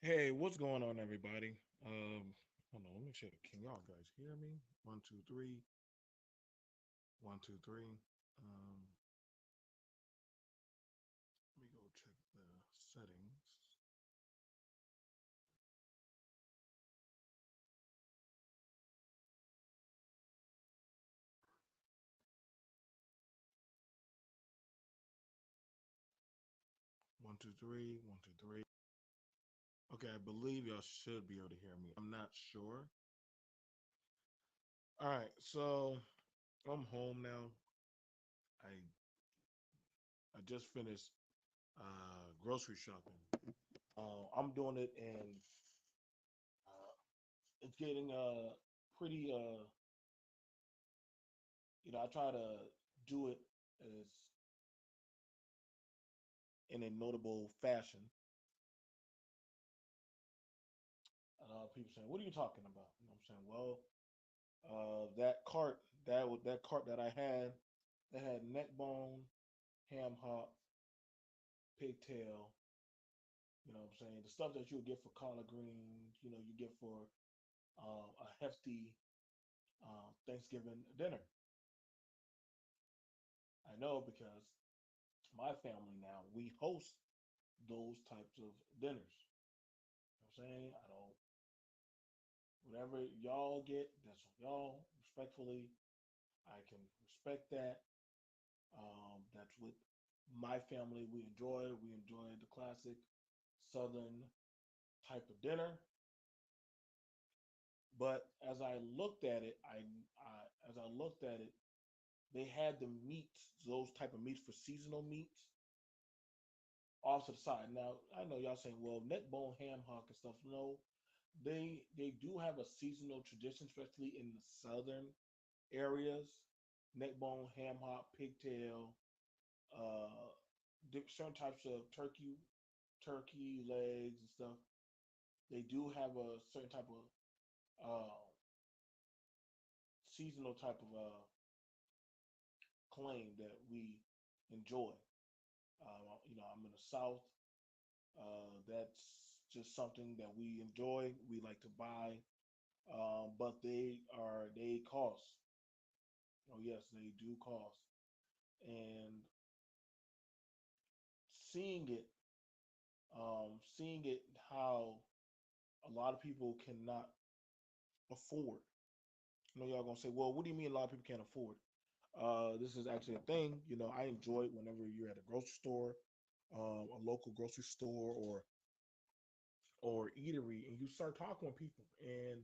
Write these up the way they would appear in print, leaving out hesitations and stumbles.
Hey, what's going on, everybody? Hold on, let me check. Can y'all guys hear me? One, two, three. One, two, three. Um, Let me go check the settings. One, two, three. One, two, three. Okay, I believe y'all should be able to hear me. I'm not sure. All right, so I'm home now. I just finished grocery shopping. I'm doing it, and it's getting pretty. I try to do it as in a notable fashion. People saying, "What are you talking about?" You know what I'm saying? Well, that cart that cart that I had that had neck bone, ham hock, pigtail. You know what I'm saying? The stuff that you would get for collard greens. You get for a hefty Thanksgiving dinner. I know because my family now we host those types of dinners. You know what I'm saying? I don't whatever y'all get, that's on y'all. Respectfully, I can respect that. That's what my family we enjoy. We enjoy the classic Southern type of dinner. But as I looked at it, as I looked at it, they had the meats, those type of meats for seasonal meats, off to the side. Now I know y'all saying, well, neck bone, ham hock, and stuff. No, they do have a seasonal tradition, especially in the southern areas. Neck bone, ham hock, pigtail, uh, certain types of turkey legs and stuff. They do have a certain type of uh, seasonal type of claim that we enjoy. I'm in the South. That's just something that we enjoy. We like to buy, but they cost. Oh yes, they do cost. And seeing it, seeing it how a lot of people cannot afford. I know y'all gonna say, well, what do you mean a lot of people can't afford? This is actually a thing. I enjoy it whenever you're at a grocery store, a local grocery store, or eatery, and you start talking with people, and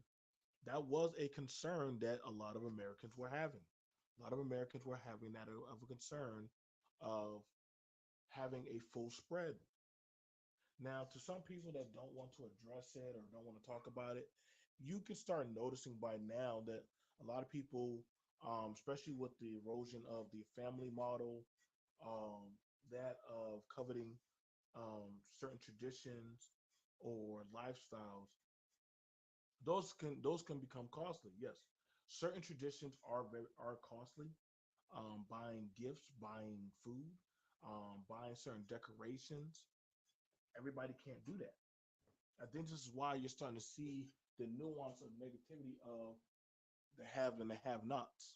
that was a concern that a lot of Americans were having. A lot of Americans were having that of a concern of having a full spread. Now, to some people that don't want to address it or don't want to talk about it, you can start noticing by now that a lot of people, especially with the erosion of the family model, that of coveting certain traditions or lifestyles, those can become costly. Yes, certain traditions are costly. Buying gifts, buying food, buying certain decorations. Everybody can't do that. I think this is why you're starting to see the nuance of negativity of the have and the have nots.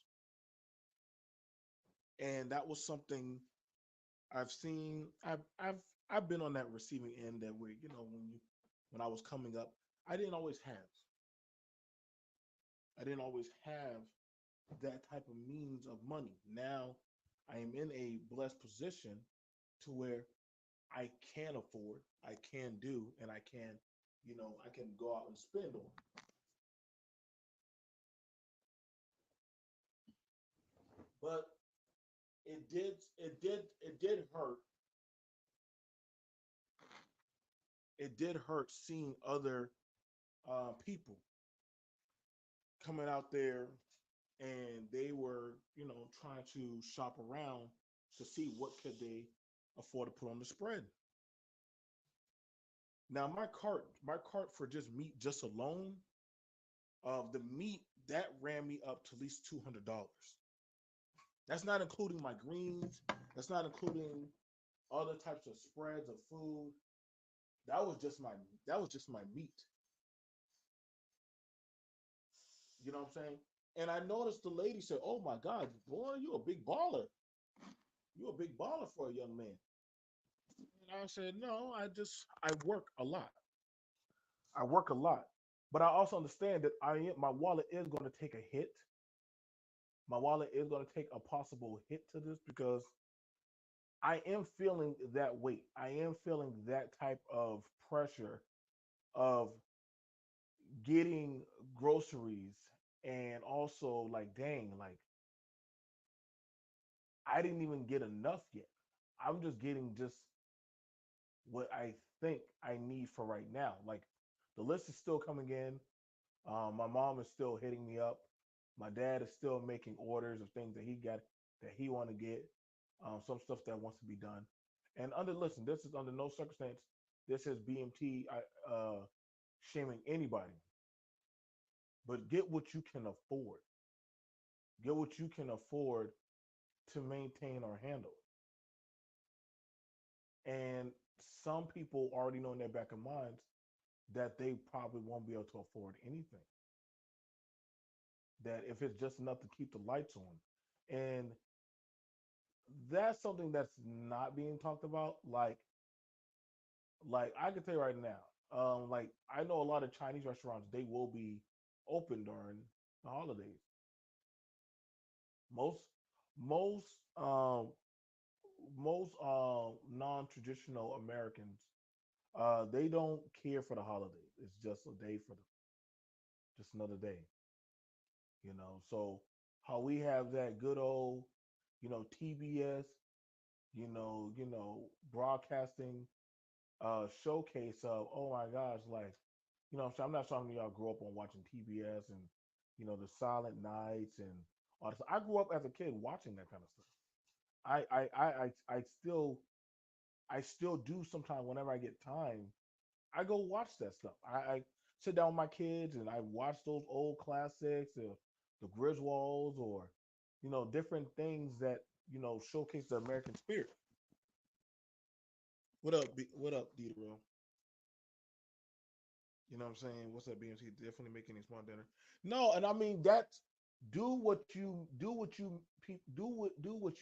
And that was something I've seen. I've been on that receiving end that where when I was coming up, I didn't always have. I didn't always have that type of means of money. Now I am in a blessed position to where I can afford, I can do, and I can go out and spend on. But it did hurt. It did hurt seeing other people coming out there, and they were trying to shop around to see what could they afford to put on the spread. Now my cart for just meat just alone of the meat that ran me up to at least $200. That's not including my greens. That's not including other types of spreads of food. That was just my meat. You know what I'm saying? And I noticed the lady said, "Oh my God, boy, you a big baller. You a big baller for a young man." And I said, "No, I work a lot. I work a lot, but I also understand that my wallet is going to take a hit. My wallet is going to take a possible hit to this because I am feeling that weight. I am feeling that type of pressure of getting groceries and also like, dang, like I didn't even get enough yet. I'm just getting just what I think I need for right now. Like the list is still coming in. My mom is still hitting me up. My dad is still making orders of things that he got that he want to get. Some stuff that wants to be done. And listen, this is under no circumstance. This is BMT shaming anybody, but get what you can afford. Get what you can afford to maintain or handle. And some people already know in their back of minds that they probably won't be able to afford anything. That if it's just enough to keep the lights on. And that's something that's not being talked about. Like I can tell you right now, like I know a lot of Chinese restaurants, they will be open during the holidays. Most most um most non-traditional Americans, they don't care for the holidays. It's just a day for them, just another day, you know. So how we have that good old, TBS, broadcasting showcase of, oh my gosh, like, what I'm saying, I'm not sure how many of y'all grew up on watching TBS and the Silent Nights and all this. I grew up as a kid watching that kind of stuff. I still do sometimes whenever I get time. I go watch that stuff. I sit down with my kids and I watch those old classics, the Griswolds, or different things that showcase the American spirit. What up, Deidre? You know what I'm saying? What's up, BMC? Definitely making a smart dinner. No, and I mean that's do what you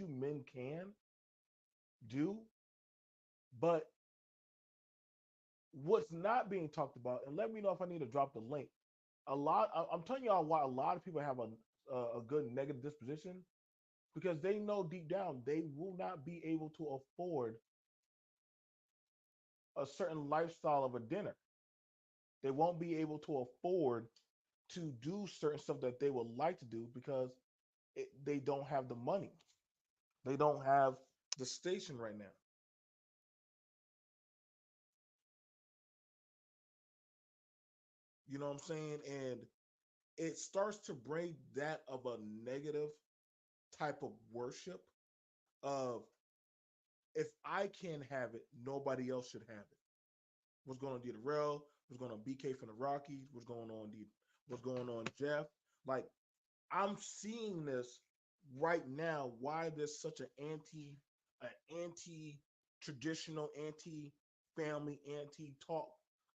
men can do, but what's not being talked about, and let me know if I need to drop the link. I'm telling y'all why a lot of people have a good negative disposition because they know deep down they will not be able to afford a certain lifestyle of a dinner. They won't be able to afford to do certain stuff that they would like to do because they don't have the money. They don't have the station right now. You know what I'm saying? And it starts to bring that of a negative type of worship of if I can't have it, nobody else should have it. What's going on, D the Rail? What's going on, BK from the Rockies? What's going on, D? What's going on, Jeff? Like I'm seeing this right now. Why there's such an anti-traditional, anti-family, anti-talk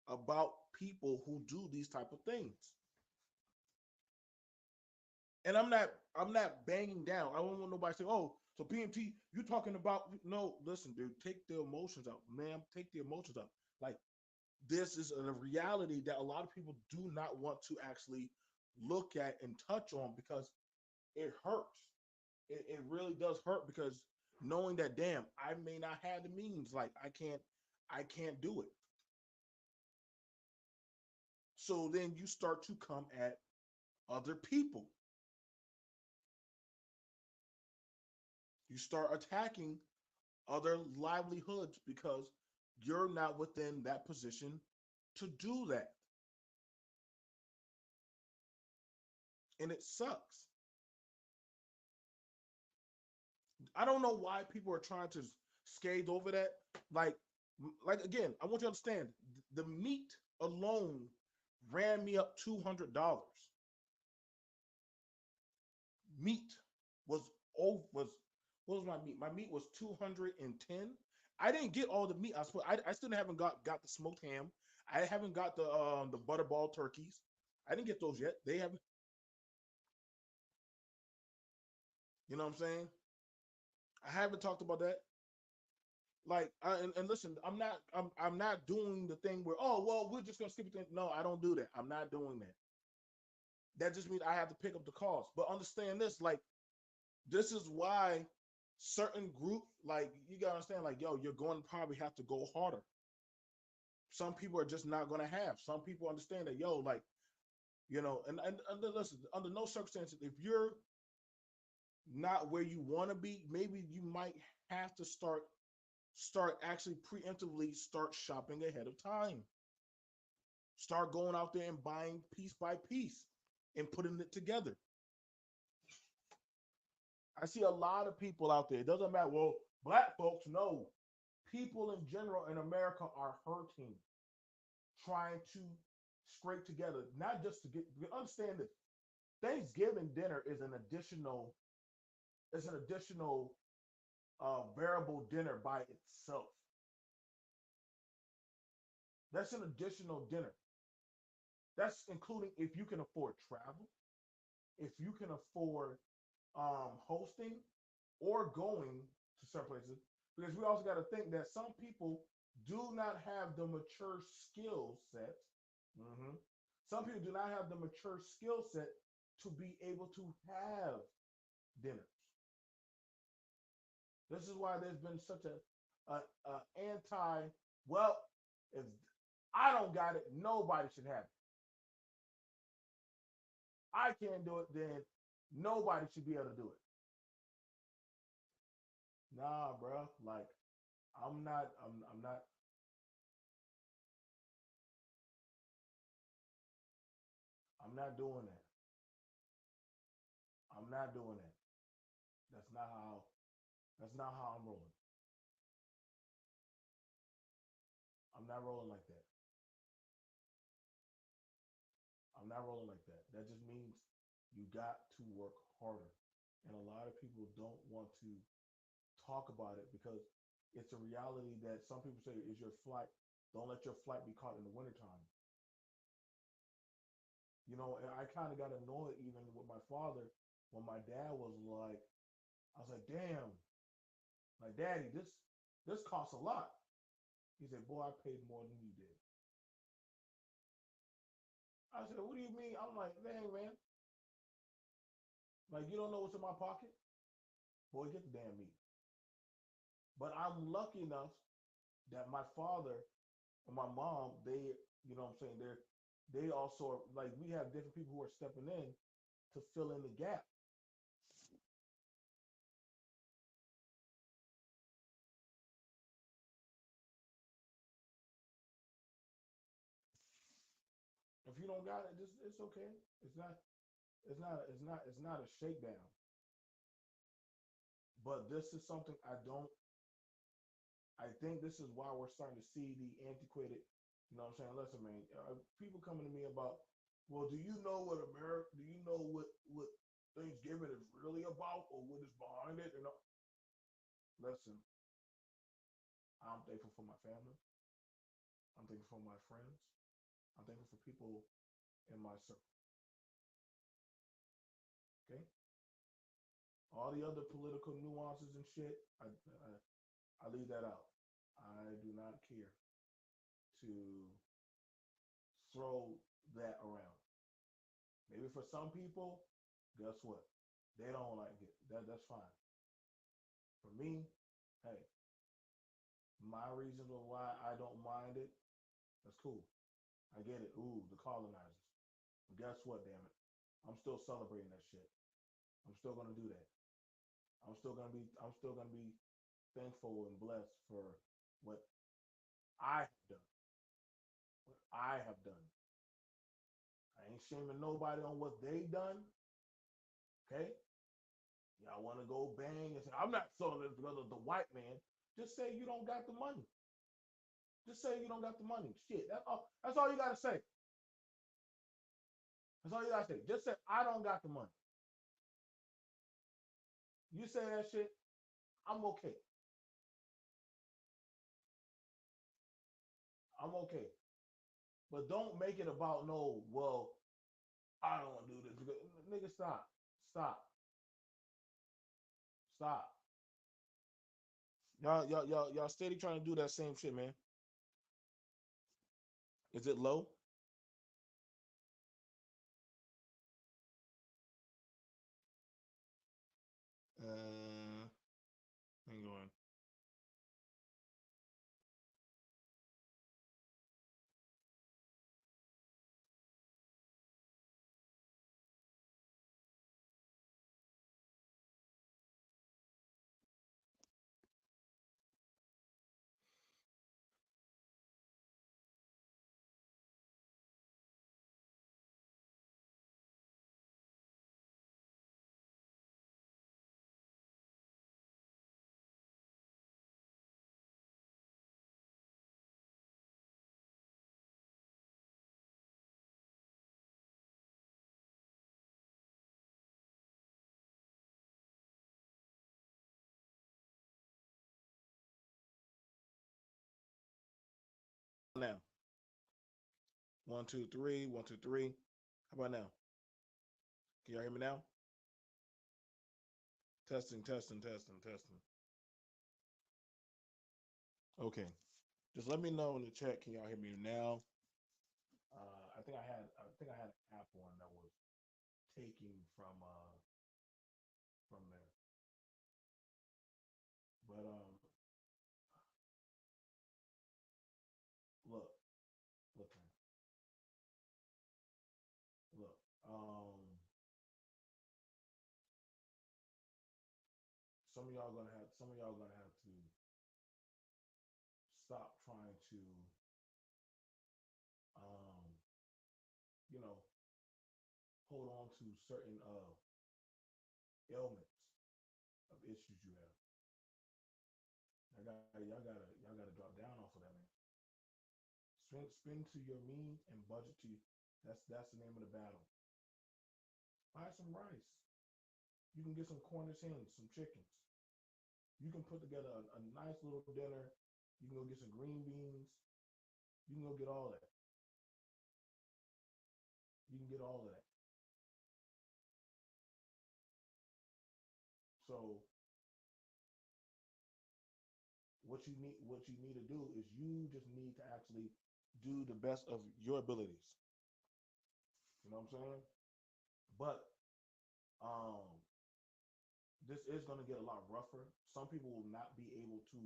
about people who do these type of things. And I'm not banging down. I don't want nobody to say, "Oh, so PMT, you talking about?" No, listen, dude, take the emotions out, ma'am. Take the emotions out. Like this is a reality that a lot of people do not want to actually look at and touch on because it hurts. It really does hurt because knowing that, damn, I may not have the means, like I can't do it. So then you start to come at other people. You start attacking other livelihoods because you're not within that position to do that. And it sucks. I don't know why people are trying to skate over that. Like, like again, I want you to understand the meat alone ran me up $200. Meat was was what was my meat? My meat was 210, I didn't get all the meat. I still haven't got the smoked ham. I haven't got the butterball turkeys. I didn't get those yet. They haven't. You know what I'm saying? I haven't talked about that. Like, and listen, I'm not doing the thing where, oh well, we're just gonna skip it. No, I don't do that. I'm not doing that. That just means I have to pick up the cost. But understand this, like, this is why certain group, like, you gotta understand, like, yo, you're going to probably have to go harder. Some people are just not gonna have. Some people understand that, yo, like, and listen, under no circumstances, if you're not where you want to be, maybe you might have to start actually preemptively start shopping ahead of time. Start going out there and buying piece by piece and putting it together. I see a lot of people out there. It doesn't matter. Well, black folks, no. People in general in America are hurting, trying to scrape together, not just to get. Understand this. Thanksgiving dinner is an additional. It's an additional variable dinner by itself. That's an additional dinner. That's including if you can afford travel, if you can afford hosting or going to certain places. Because we also got to think that some people do not have the mature skill set. Mhm. Some people do not have the mature skill set to be able to have dinners. This is why there's been such a anti. Well, if I don't got it, nobody should have it. I can't do it, then nobody should be able to do it. Nah, bro. Like, I'm not. I'm not. I'm not doing that. I'm not doing that. That's not how. That's not how I'm rolling. I'm not rolling like that. I'm not rolling like that. That just means you got to work harder. And a lot of people don't want to talk about it because it's a reality that some people say is your flight. Don't let your flight be caught in the wintertime. And I kind of got annoyed even with my father when my dad was like, I was like, damn, like, daddy, this costs a lot. He said, boy, I paid more than you did. I said, what do you mean? I'm like, dang, man, like, you don't know what's in my pocket? Boy, get the damn meat. But I'm lucky enough that my father and my mom, what I'm saying, they also are, like, we have different people who are stepping in to fill in the gap. If you don't got it, just it's okay. It's not. It's not. It's not. It's not a shakedown. But this is something I don't. I think this is why we're starting to see the antiquated. You know what I'm saying? Listen, man. People coming to me about, well, do you know what America? Do you know what Thanksgiving is really about, or what is behind it? Listen, I'm thankful for my family. I'm thankful for my friends. I'm thankful for people in my circle. Okay, all the other political nuances and shit, I leave that out. I do not care to throw that around. Maybe for some people, guess what? They don't like it. That's fine. For me, hey, my reasons of why I don't mind it, that's cool. I get it. Ooh, the colonizers. But guess what, damn it? I'm still celebrating that shit. I'm still gonna do that. I'm still gonna be thankful and blessed for what I have done. What I have done. I ain't shaming nobody on what they done. Okay? Y'all want to go bang and say, I'm not selling this because of the white man. Just say you don't got the money. Just say you don't got the money. Shit. That's all you gotta say. That's all you gotta say. Just say I don't got the money. You say that shit, I'm okay. I'm okay. But don't make it about no, well, I don't want to do this. Nigga, stop. Stop. Stop. Y'all steady trying to do that same shit, man. Is it low? Hang on. Now. 1, 2, 3. 1, 2, 3. How about now? Can y'all hear me now? Testing, testing, testing, testing. Okay. Just let me know in the chat. Can y'all hear me now? I think I had an app on that was taking from there. But look, look, man, look. Some of y'all gonna have to stop trying to um you know hold on to certain ailments of issues you have. Y'all gotta drop down off of that, man. Spend to your means and budget to you. That's the name of the battle. Buy some rice. You can get some Cornish hens, some chickens. You can put together a nice little dinner. You can go get some green beans. You can go get all that. You can get all of that. So what you need to do is you just need to actually do the best of your abilities. You know what I'm saying? But um this is going to get a lot rougher. Some people will not be able to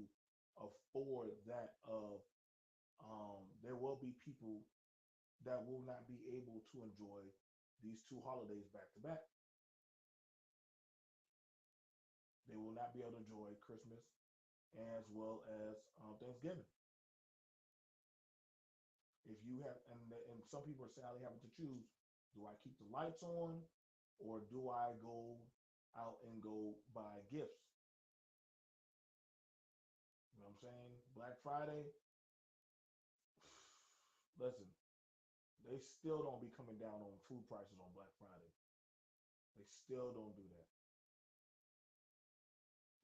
afford that. Of There will be people that will not be able to enjoy these two holidays back to back. They will not be able to enjoy Christmas as well as Thanksgiving. If you have, and some people are sadly having to choose: do I keep the lights on, or do I go out and go buy gifts? You know what I'm saying? Black Friday, listen, they still don't be coming down on food prices on Black Friday. They still don't do that.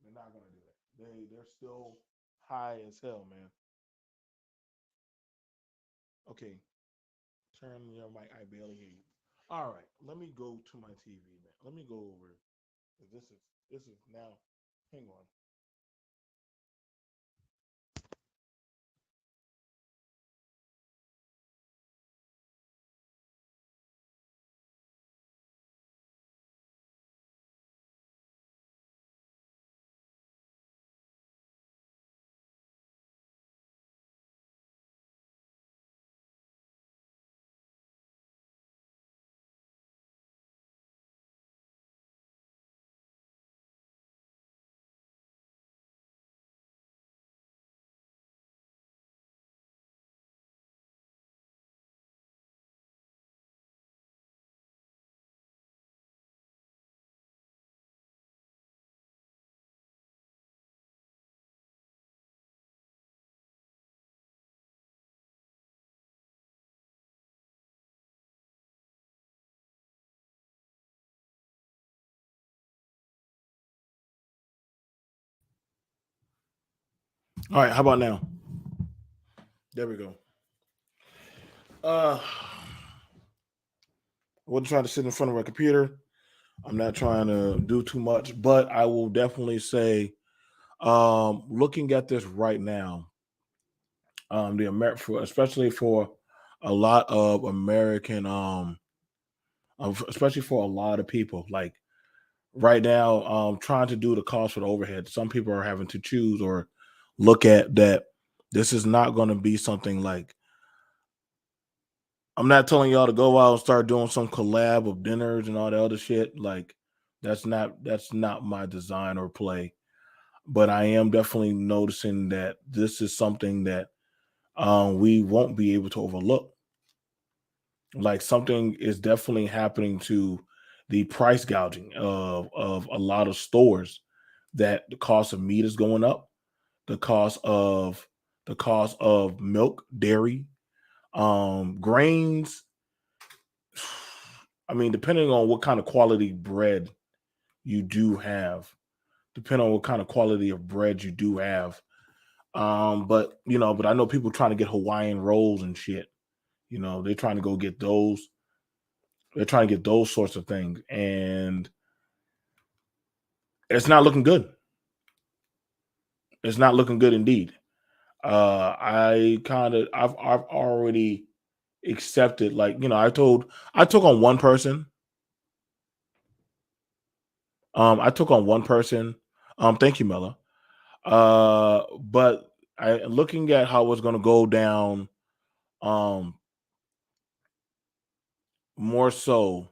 They're not gonna do that. They're still high as hell, man. Okay, turn your mic. I barely hear you. All right, let me go to my TV, man. Let me go over. This is now. Hang on. All right, how about now? There we go. I wasn't trying to sit in front of a computer. I'm not trying to do too much, but I will definitely say, looking at this right now, especially for a lot of American, especially for a lot of people, like right now, trying to do the cost for the overhead. Some people are having to choose or look at that. This is not going to be something like, I'm not telling y'all to go out and start doing some collab of dinners and all the other shit. Like that's not my design or play. But I am definitely noticing that this is something that we won't be able to overlook. Like something is definitely happening to the price gouging of a lot of stores, that the cost of meat is going up, the cost of milk, dairy, grains. I mean, depending on what kind of quality bread you do have, depending on what kind of quality of bread you do have. But I know people trying to get Hawaiian rolls and shit. They're trying to go get those. They're trying to get those sorts of things, and it's not looking good. It's not looking good indeed. I've already accepted. Like I took on one person. I took on one person. Thank you, Mella. But looking at how it's going to go down, um, more so,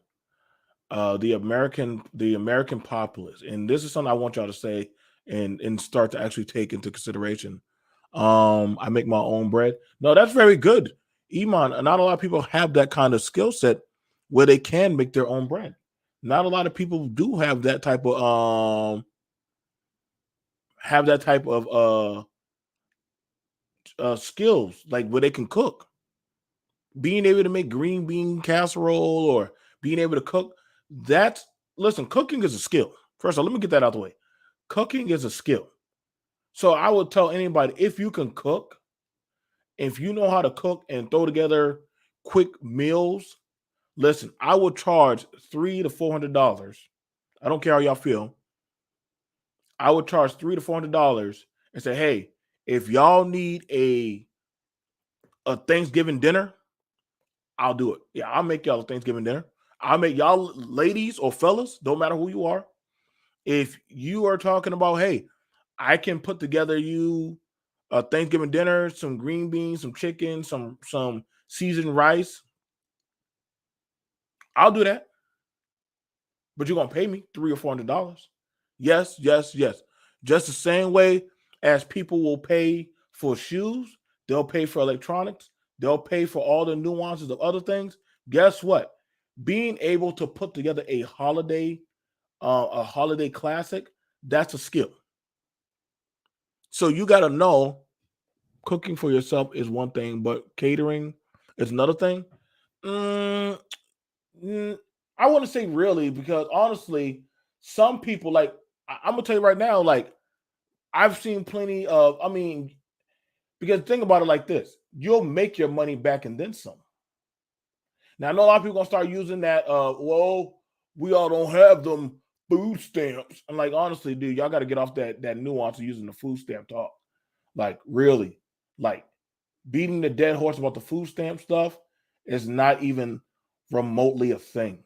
the American populace, and this is something I want y'all to say and start to actually take into consideration. I make my own bread. No, that's very good, Iman. Not a lot of people have that kind of skill set where they can make their own bread. Not a lot of people do have that type of skills, like where they can cook. Being able to make green bean casserole or being able to cook, that's listen, cooking is a skill. First of all, let me get that out the way. Cooking is a skill. So I would tell anybody, if you can cook, if you know how to cook and throw together quick meals, listen, I would charge $300 to $400. I don't care how y'all feel. I would charge $300 to $400 and say, hey, if y'all need a Thanksgiving dinner, I'll do it. Yeah, I'll make y'all a Thanksgiving dinner. I'll make y'all, ladies or fellas, don't matter who you are. If you are talking about, hey, I can put together you a Thanksgiving dinner, some green beans, some chicken, some seasoned rice, I'll do that. But you're gonna pay me $300 or $400. Yes, yes, yes. Just the same way as people will pay for shoes, they'll pay for electronics, they'll pay for all the nuances of other things. Guess what? Being able to put together a holiday classic, that's a skill. So you got to know, cooking for yourself is one thing, but catering is another thing. Mm, mm, I want to say really, because honestly, some people, like, I'm gonna tell you right now, like, I've seen plenty of. I mean, because think about it like this: you'll make your money back and then some. Now I know a lot of people gonna start using that. Well, we all don't have them food stamps. And like, honestly, dude, y'all got to get off that nuance of using the food stamp talk. Like, really, like beating the dead horse about the food stamp stuff is not even remotely a thing.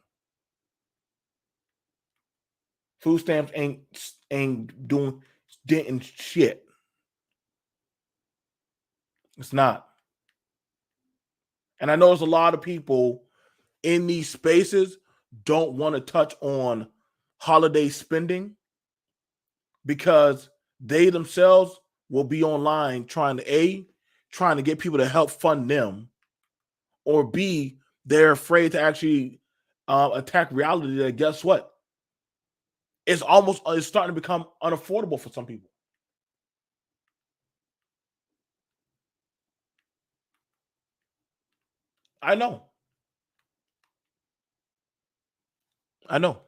Food stamps ain't doing denting shit. It's not. And I know there's a lot of people in these spaces don't want to touch on holiday spending because they themselves will be online trying to get people to help fund them, or B, they're afraid to actually attack reality. That guess what? It's starting to become unaffordable for some people. I know. I know.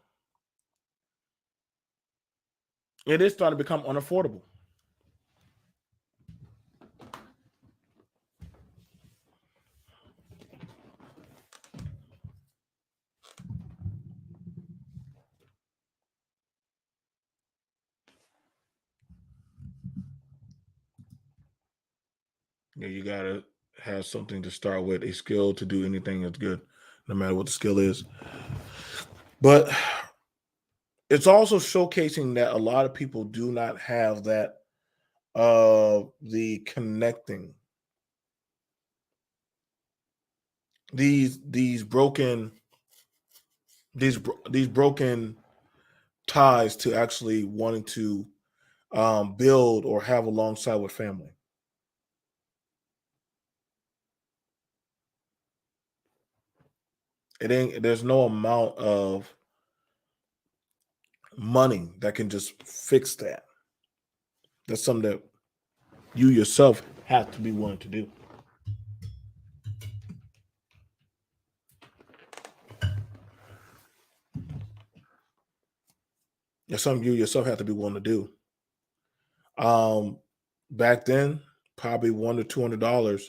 It is starting to become unaffordable. You gotta have something to start with, a skill to do anything that's good, no matter what the skill is. But it's also showcasing that a lot of people do not have that the connecting these broken these broken ties to actually wanting to build or have alongside with family. It ain't there's no amount of money that can just fix that. That's something that you yourself have to be willing to do. That's something you yourself have to be willing to do. Um, Back then, probably $100 to $200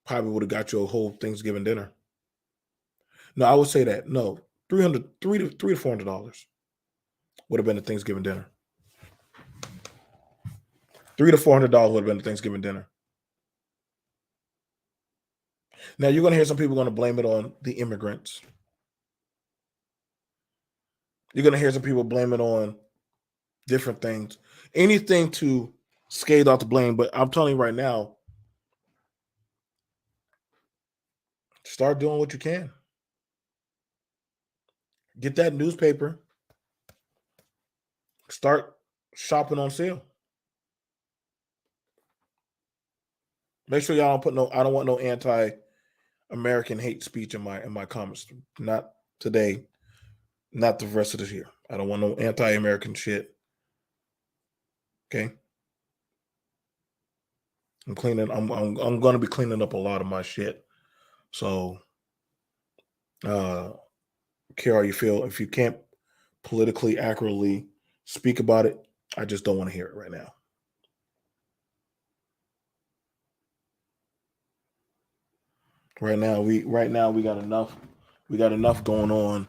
probably would have got you a whole Thanksgiving dinner. No, I would say that no, 300, three to $400 would have been a Thanksgiving dinner. $300 to $400 would have been a Thanksgiving dinner. Now you're gonna hear some people gonna blame it on the immigrants. You're gonna hear some people blame it on different things, anything to scale out the blame. But I'm telling you right now, start doing what you can. Get that newspaper. Start shopping on sale. Make sure y'all don't put no. I don't want no anti-American hate speech in my comments. Not today. Not the rest of this year. I don't want no anti-American shit. Okay. I'm cleaning. I'm going to be cleaning up a lot of my shit. So, uh, care how you feel. If you can't politically accurately speak about it, I just don't want to hear it right now. Right now we got enough. We got enough going on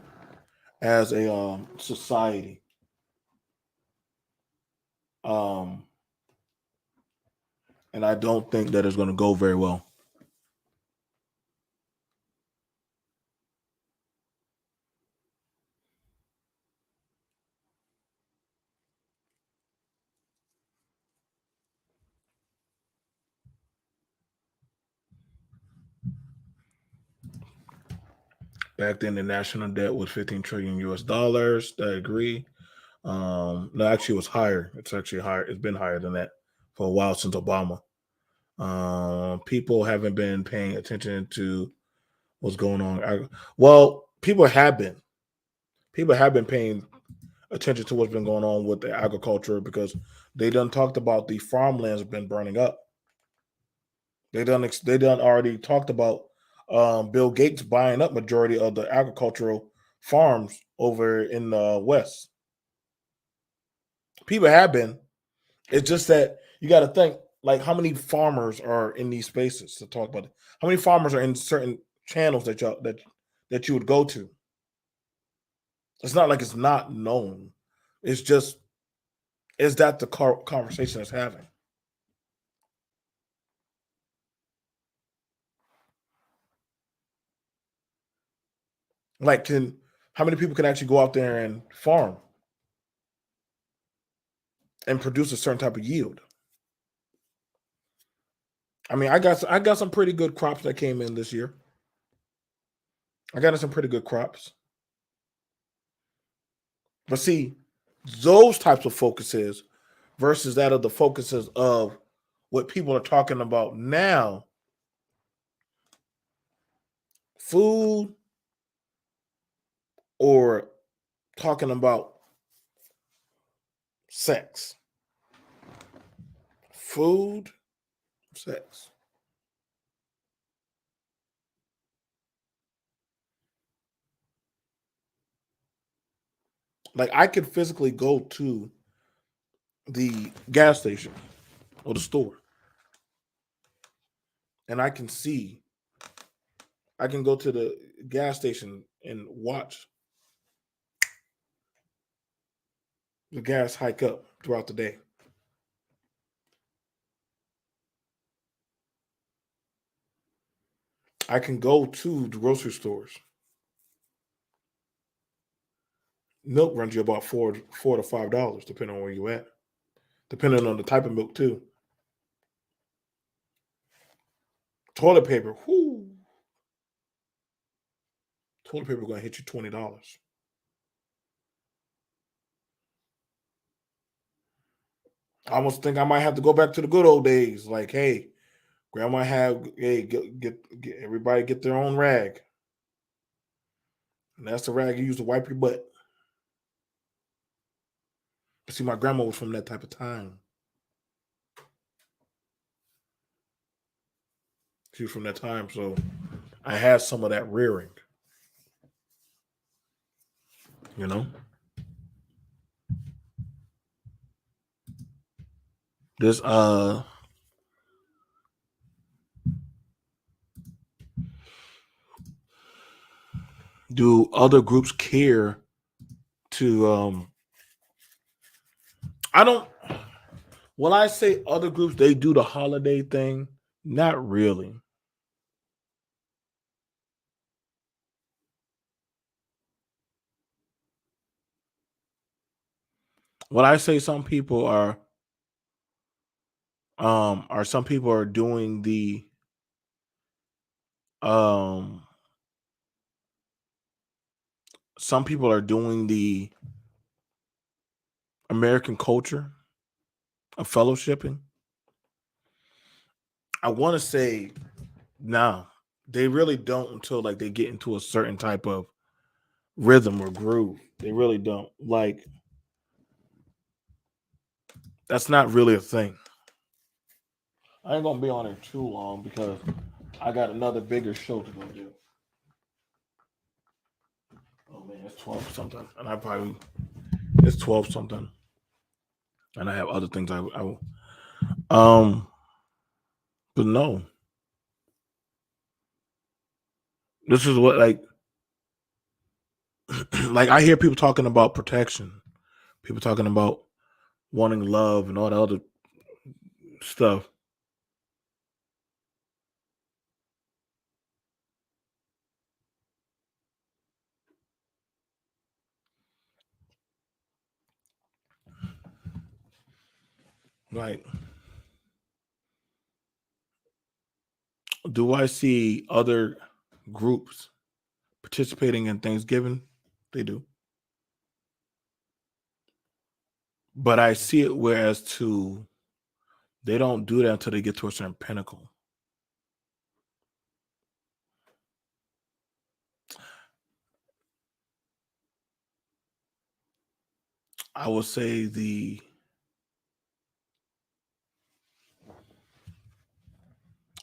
as a society. Um, and I don't think that it's going to go very well. Back then, the national debt was 15 trillion US dollars. I agree. No, actually, it was higher. It's actually higher. It's been higher than that for a while since Obama. People haven't been paying attention to what's going on. Well, people have been paying attention to what's been going on with the agriculture because they done talked about the farmlands have been burning up. They done already talked about Bill Gates buying up majority of the agricultural farms over in the West. People have been. It's just that you got to think like how many farmers are in these spaces to talk about it. How many farmers are in certain channels that you would go to? It's not like it's not known. It's just is that the conversation it's having? Like, can how many people can actually go out there and farm and produce a certain type of yield? I mean, I got some pretty good crops that came in this year. I got some pretty good crops. But see, those types of focuses versus that of the focuses of what people are talking about now, food or talking about sex. Food, sex. Like I could physically go to the gas station or the store and I can go to the gas station and watch the gas hike up throughout the day. I can go to the grocery stores. Milk runs you about four to $5, depending on where you at. Depending on the type of milk too. Toilet paper, whoo. Toilet paper gonna hit you $20. I almost think I might have to go back to the good old days. Like, hey, grandma get everybody get their own rag, and that's the rag you use to wipe your butt. See, my grandma was from that type of time. She was from that time, so I had some of that rearing. You know, this do other groups care to I don't when I say other groups they do the holiday thing, not really. When I say some people are doing the um some people are doing the American culture of fellowshipping. I want to say no, they really don't until like they get into a certain type of rhythm or groove. They really don't. Like that's not really a thing. I ain't gonna be on here too long because I got another bigger show to go do. Oh man, it's 12 something, and I probably it's 12 something, and I have other things um, but no, this is what like I hear people talking about protection, people talking about wanting love and all the other stuff. Like, do I see other groups participating in Thanksgiving? They do, but I see it whereas to they don't do that until they get to a certain pinnacle. I would say the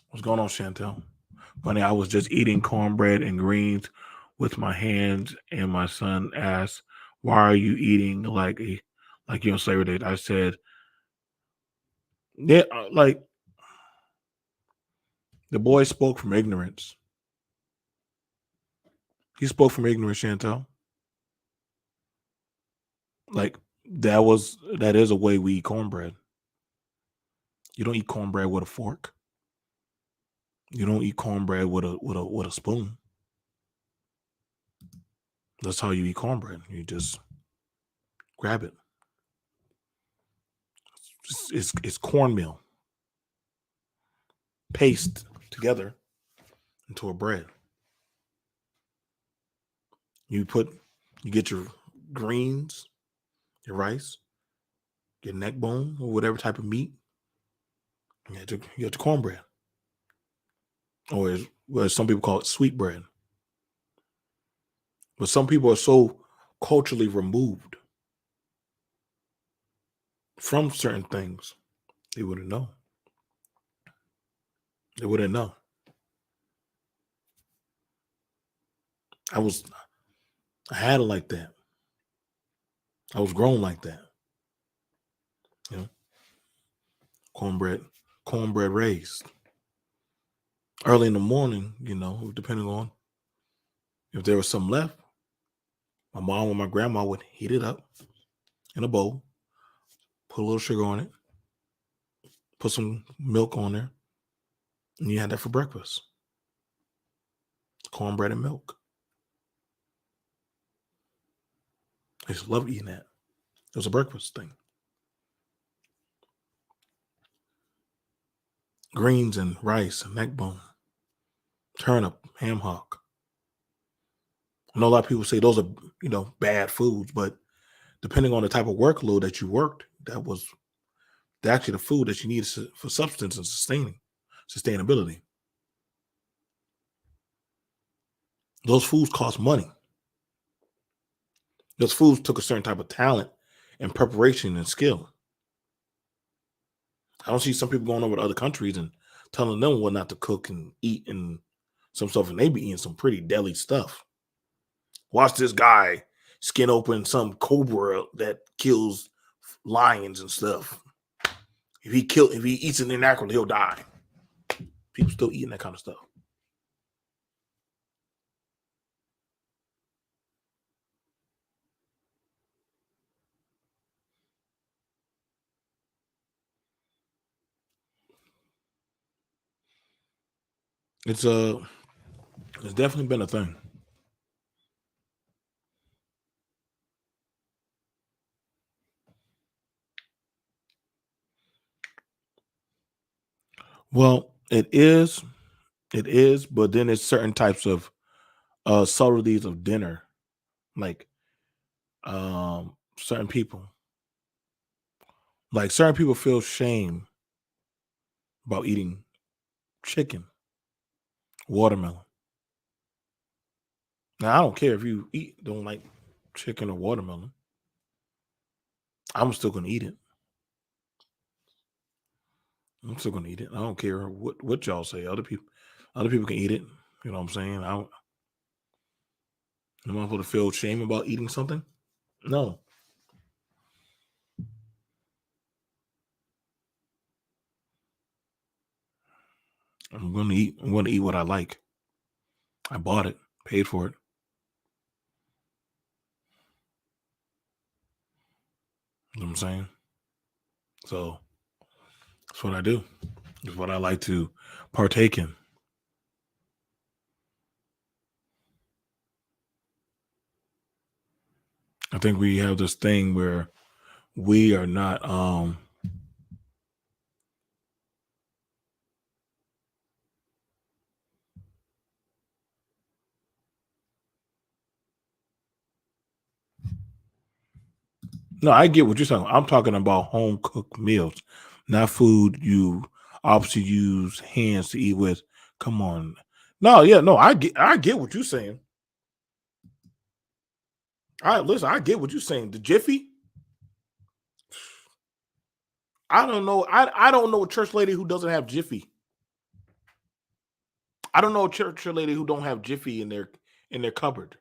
what's going on, Chantel? Funny, I was just eating cornbread and greens with my hands, and my son asked, "Why are you eating like you're on slavery date?" I said, "Yeah, like the boy spoke from ignorance. He spoke from ignorance, Chantel. Like that is a way we eat cornbread. You don't eat cornbread with a fork. You don't eat cornbread with a spoon. That's how you eat cornbread. You just grab it. It's cornmeal paste together into a bread. You put you get your greens, your rice, your neck bone, or whatever type of meat. You get your cornbread, or well, some people call it sweet bread. But some people are so culturally removed from certain things, they wouldn't know. They wouldn't know. I was I had it like that. I was grown like that. You know, cornbread, cornbread raised early in the morning. Depending on if there was some left, my mom or my grandma would heat it up in a bowl, put a little sugar on it, put some milk on there, and you had that for breakfast. cornbread and milk. I just love eating that. It was a breakfast thing. Greens and rice and neck bone, turnip, ham hock. I know a lot of people say those are, bad foods, but depending on the type of workload that you worked, that was actually the food that you needed for substance and sustainability. Those foods cost money. Those foods took a certain type of talent and preparation and skill. I don't see some people going over to other countries and telling them what not to cook and eat and some stuff, and they be eating some pretty deadly stuff. Watch this guy skin open some cobra that kills lions and stuff. If he eats it inaccurately, he'll die. People still eating that kind of stuff. It's it's definitely been a thing. Well, it is, but then it's certain types of subtleties of dinner, like certain people, certain people feel shame about eating chicken, watermelon. Now I don't care if you don't like chicken or watermelon. I'm still gonna eat it. I'm still gonna eat it. I don't care what y'all say. Other people can eat it. You know what I'm saying? Am I supposed to feel shame about eating something? No. I'm gonna eat what I like. I bought it, paid for it. You know what I'm saying? So that's what I do. It's what I like to partake in. I think we have this thing where we are not no, I get what you're saying. I'm talking about home cooked meals, not food you obviously use hands to eat with. Come on. No, yeah, no, I get what you're saying. I listen, I get what you're saying. The Jiffy, I don't know. I don't know a church lady who doesn't have Jiffy. I don't know a church lady who don't have Jiffy in their cupboard.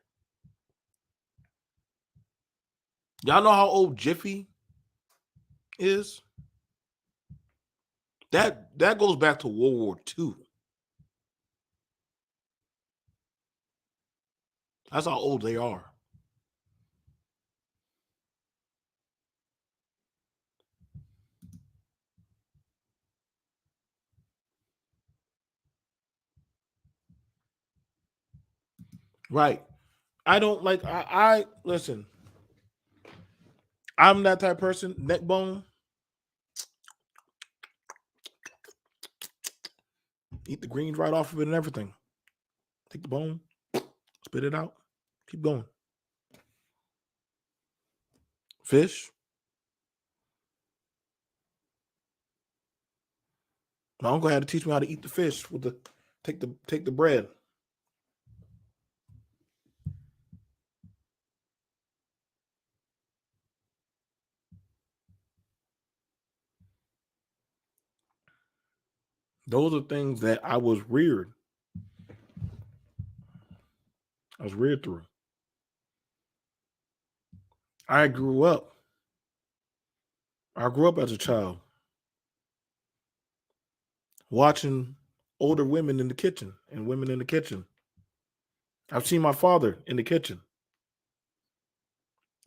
Y'all know how old Jiffy is? That goes back to World War II. That's how old they are. Right. I don't like I listen, I'm that type of person, neck bone, eat the greens right off of it and everything. Take the bone, spit it out, keep going. Fish, my uncle had to teach me how to eat the fish with the take the bread. Those are things that I was reared through. I grew up. I grew up as a child watching older women in the kitchen and women in the kitchen. I've seen my father in the kitchen.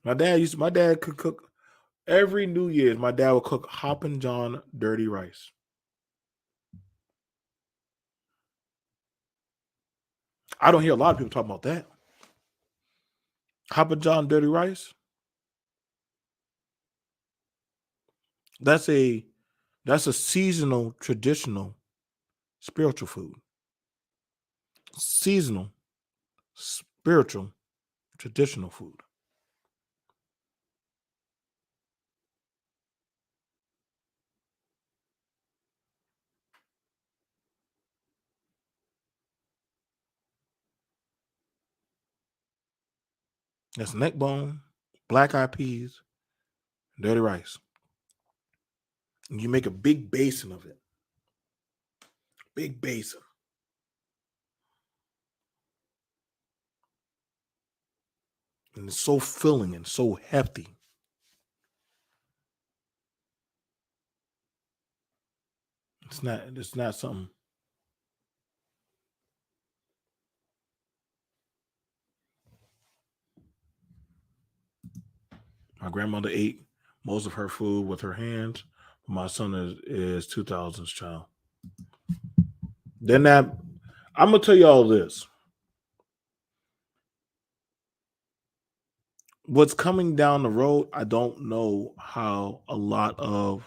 My dad could cook every New Year's. My dad would cook Hoppin' John dirty rice. I don't hear a lot of people talking about that. Papa John dirty rice. That's a seasonal, traditional, spiritual food. Seasonal, spiritual, traditional food. That's neck bone, black eyed peas, dirty rice. And you make a big basin of it. Big basin. And it's so filling and so hefty. It's not something. My grandmother ate most of her food with her hands. My son is 2000s child. Then that I'm gonna tell you all this. What's coming down the road, I don't know how a lot of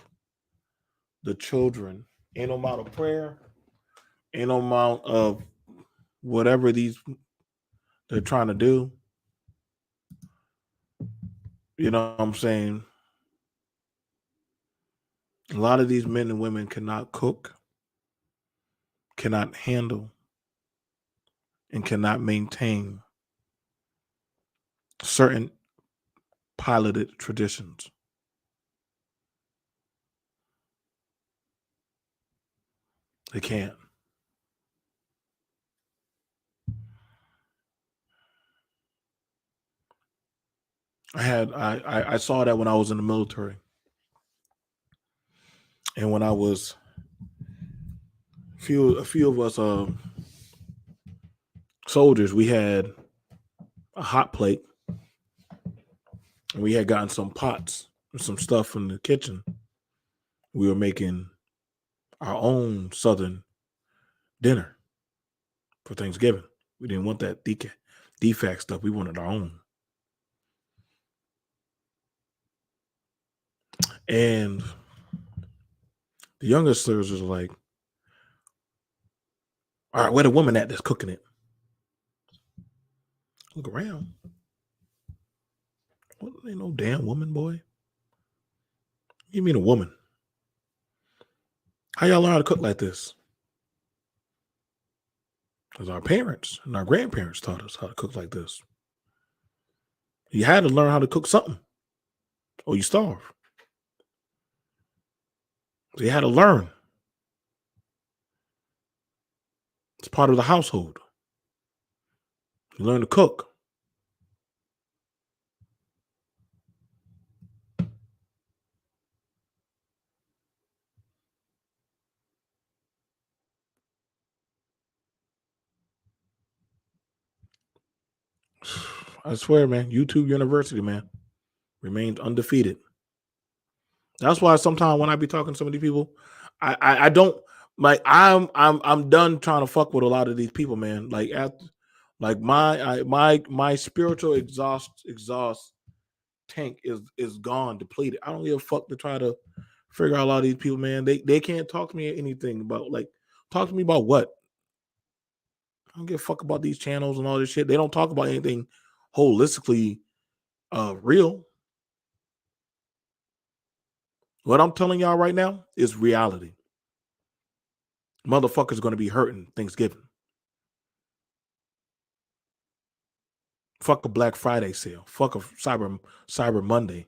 the children, ain't no amount of prayer, ain't no amount of whatever they're trying to do. You know what I'm saying? A lot of these men and women cannot cook, cannot handle, and cannot maintain certain piloted traditions. They can't. I saw that when I was in the military, and when I was a few of us soldiers, we had a hot plate, and we had gotten some pots and some stuff from the kitchen. We were making our own Southern dinner for Thanksgiving. We didn't want that defect stuff. We wanted our own. And the youngest soldiers was like, all right, where the woman at that's cooking it? Look around. What, ain't no damn woman, boy. You mean a woman? How y'all learn how to cook like this? Because our parents and our grandparents taught us how to cook like this. You had to learn how to cook something, or you starve. So you had to learn. It's part of the household. You learn to cook. I swear, man, YouTube University, man, remains undefeated. That's why sometimes when I be talking to some of these people, I don't like I'm done trying to fuck with a lot of these people, man. Like like my spiritual exhaust tank is gone, depleted. I don't give a fuck to try to figure out a lot of these people, man. They can't talk to me anything about like talk to me about what? I don't give a fuck about these channels and all this shit. They don't talk about anything holistically real. What I'm telling y'all right now is reality. Motherfuckers gonna be hurting Thanksgiving. Fuck a Black Friday sale. Fuck a Cyber Monday.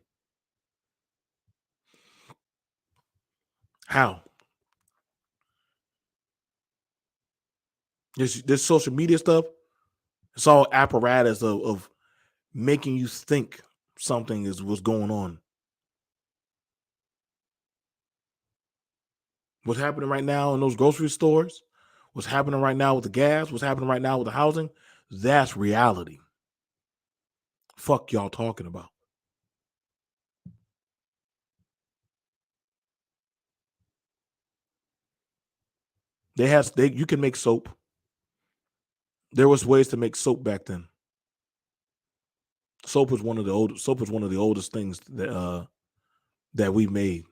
How? This social media stuff, it's all apparatus of making you think something is what's going on. What's happening right now in those grocery stores, what's happening right now with the gas, what's happening right now with the housing, that's reality. Fuck y'all talking about. You can make soap. There was ways to make soap back then. Soap was one of the oldest things that we made.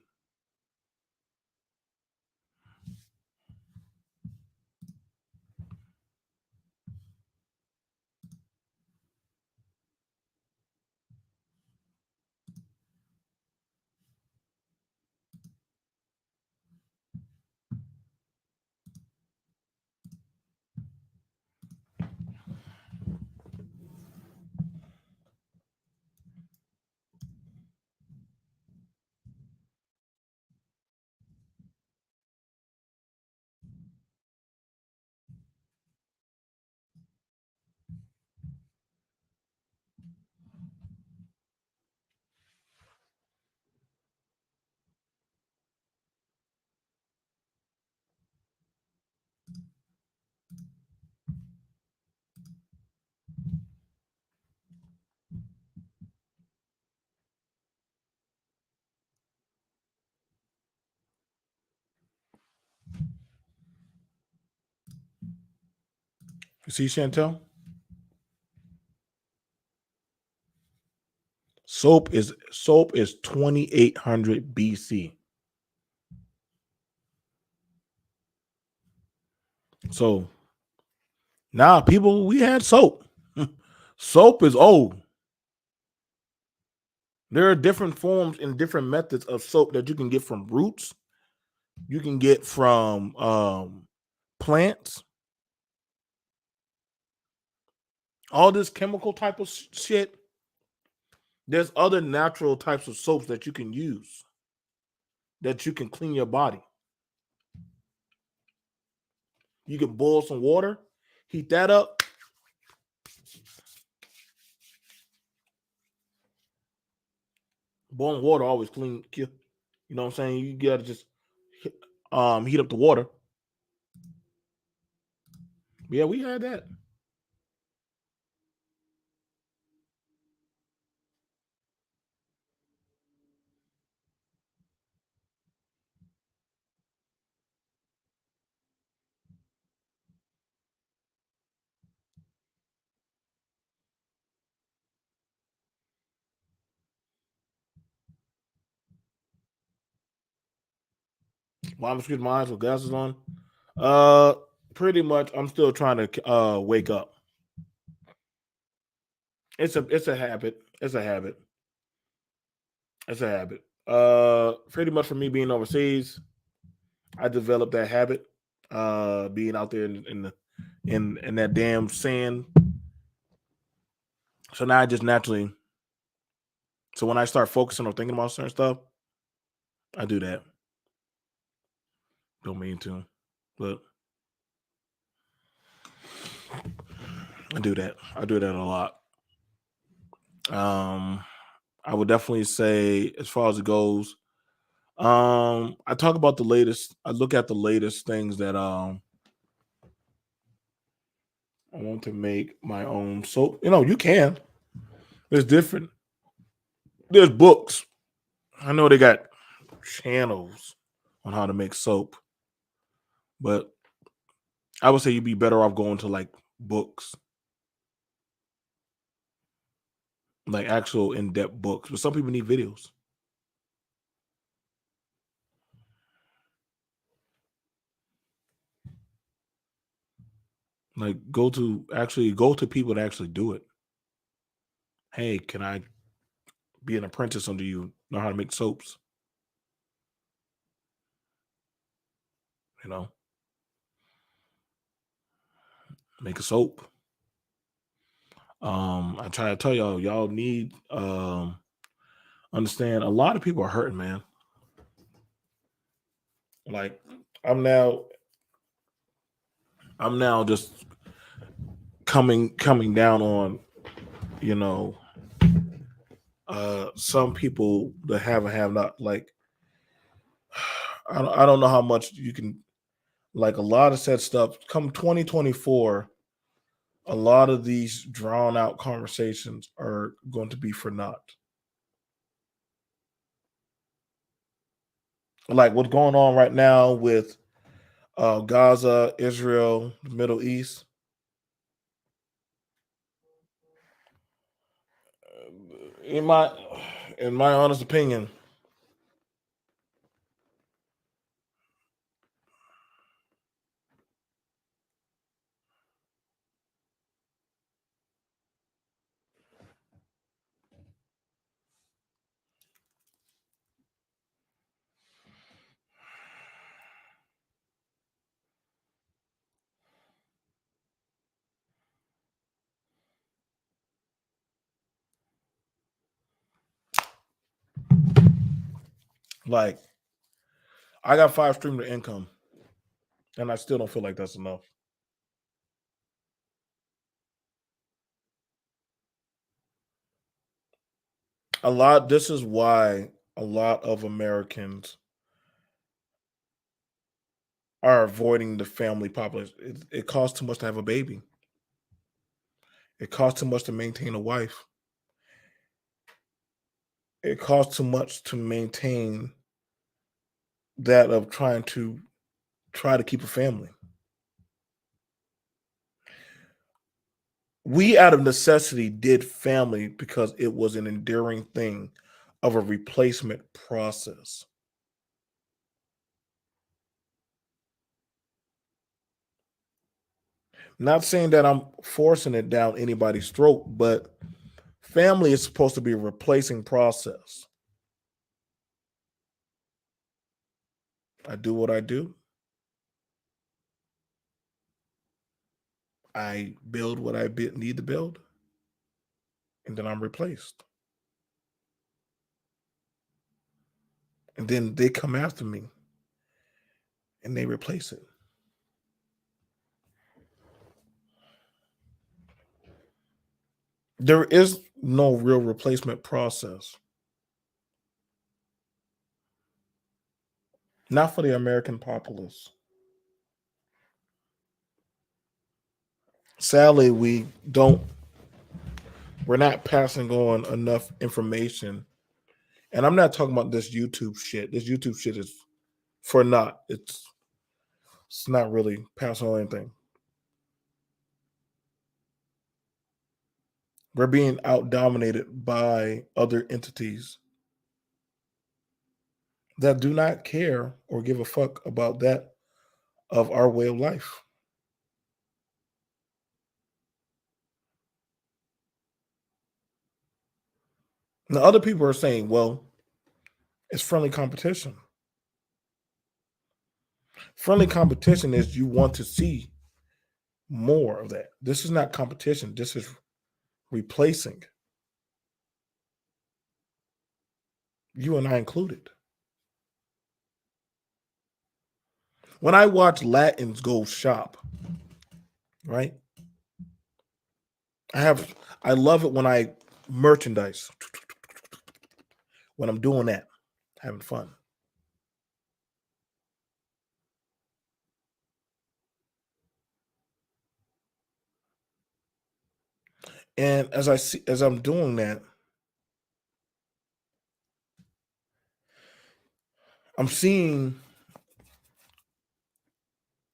You see, Chantel, soap is 2800 BC. So now people we had soap. Soap is old. There are different forms and different methods of soap that you can get from roots. You can get from plants. All this chemical type of shit. There's other natural types of soaps that you can use that you can clean your body. You can boil some water, heat that up. Boiling water always clean. You know what I'm saying? You gotta just heat up the water. Yeah, we had that. Why I'm excuse my eyes with glasses on. Uh, Pretty much. I'm still trying to wake up. It's a habit. It's a habit. It's a habit. Pretty much for me being overseas, I developed that habit. Being out there in that damn sand. So now I just naturally. So when I start focusing or thinking about certain stuff, I do that. Don't mean to, but I do that. I do that a lot. Um, I would definitely say, as far as it goes, I talk about the latest. I look at the latest things that I want to make my own soap. You can. There's different. There's books. I know they got channels on how to make soap, but I would say you'd be better off going to like books, like actual in-depth books. But some people need videos. Like go to people that actually do it. Hey, can I be an apprentice under you? Know how to make soaps? You know, make a soap. I try to tell y'all need understand. A lot of people are hurting, man. Like I'm now, I'm now just coming down on you know some people that have not like I don't know how much you can like a lot of said stuff come 2024. A lot of these drawn out conversations are going to be for naught. Like what's going on right now with Gaza, Israel, the Middle East. in my in my honest opinion, like I got 5 streams of income, and I still don't feel like that's enough. This is why a lot of Americans are avoiding the family population. It costs too much to have a baby. It costs too much to maintain a wife. It costs too much to maintain that of try to keep a family. We out of necessity did family because it was an enduring thing of a replacement process. Not saying that I'm forcing it down anybody's throat, but family is supposed to be a replacing process. I do what I do. I build what need to build, and then I'm replaced. And then they come after me and they replace it. There is no real replacement process, not for the American populace. Sadly, we're not passing on enough information. And I'm not talking about this YouTube shit. This YouTube shit is for naught. It's not really passing on anything. We're being out dominated by other entities that do not care or give a fuck about that of our way of life. Now, other people are saying, well, it's friendly competition. Friendly competition is you want to see more of that. This is not competition. This is replacing, you and I included. When I watch Latins go shop, right? I love it when I merchandise, when I'm doing that, having fun. And as I'm doing that, I'm seeing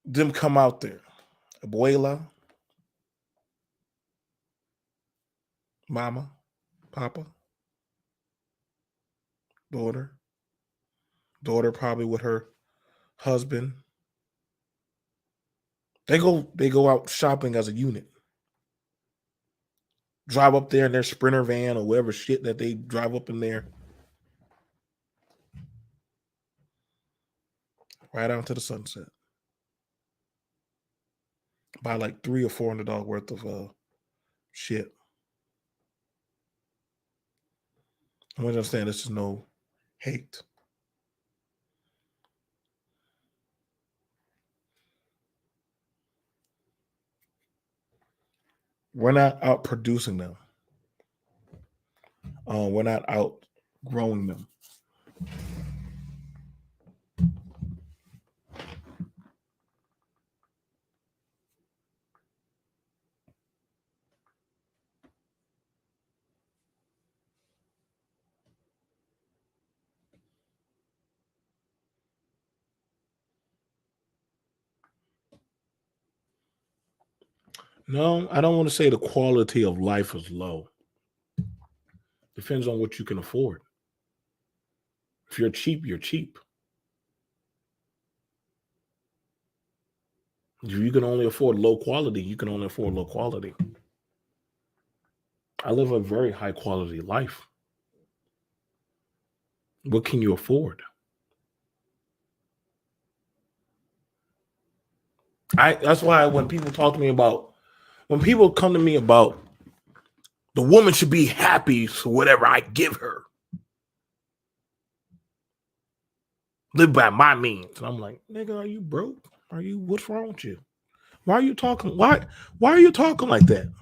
them come out there. Abuela, mama, papa, daughter, daughter probably with her husband. They go out shopping as a unit. Drive up there in their sprinter van or whatever shit that they drive up in there, right out to the sunset. Buy like $300 or $400 worth of shit. I want you to understand this is no hate. We're not out producing them. We're not out growing them. No, I don't want to say the quality of life is low. Depends on what you can afford. If you're cheap, you're cheap. If you can only afford low quality, you can only afford low quality. I live a very high quality life. What can you afford? That's why when people talk to me about, when people come to me about the woman should be happy for whatever I give her, live by my means. And I'm like, nigga, are you broke? What's wrong with you? Why are you talking? Why are you talking like that?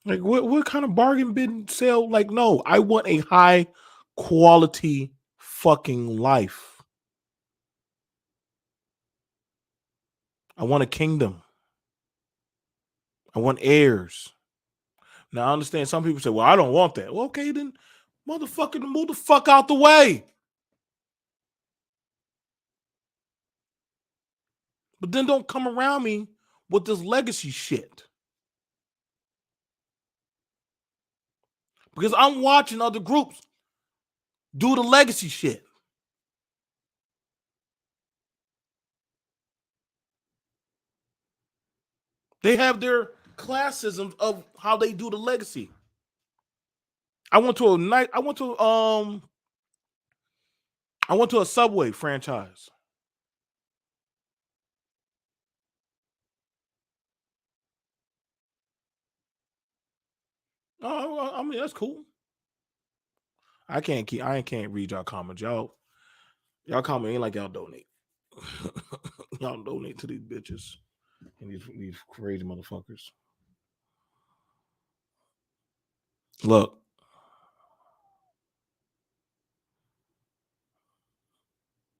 Like what kind of bargain bin sale? Like, no, I want a high quality fucking life. I want a kingdom. I want heirs. Now I understand some people say, well, I don't want that. Well, okay, then motherfucking move the fuck out the way. But then don't come around me with this legacy shit. Because I'm watching other groups do the legacy shit. They have their classisms of how they do the legacy. I went to a Subway franchise. Oh, I mean that's cool. I can't read y'all comments. Y'all comment ain't like y'all donate. Y'all donate to these bitches and these crazy motherfuckers. Look,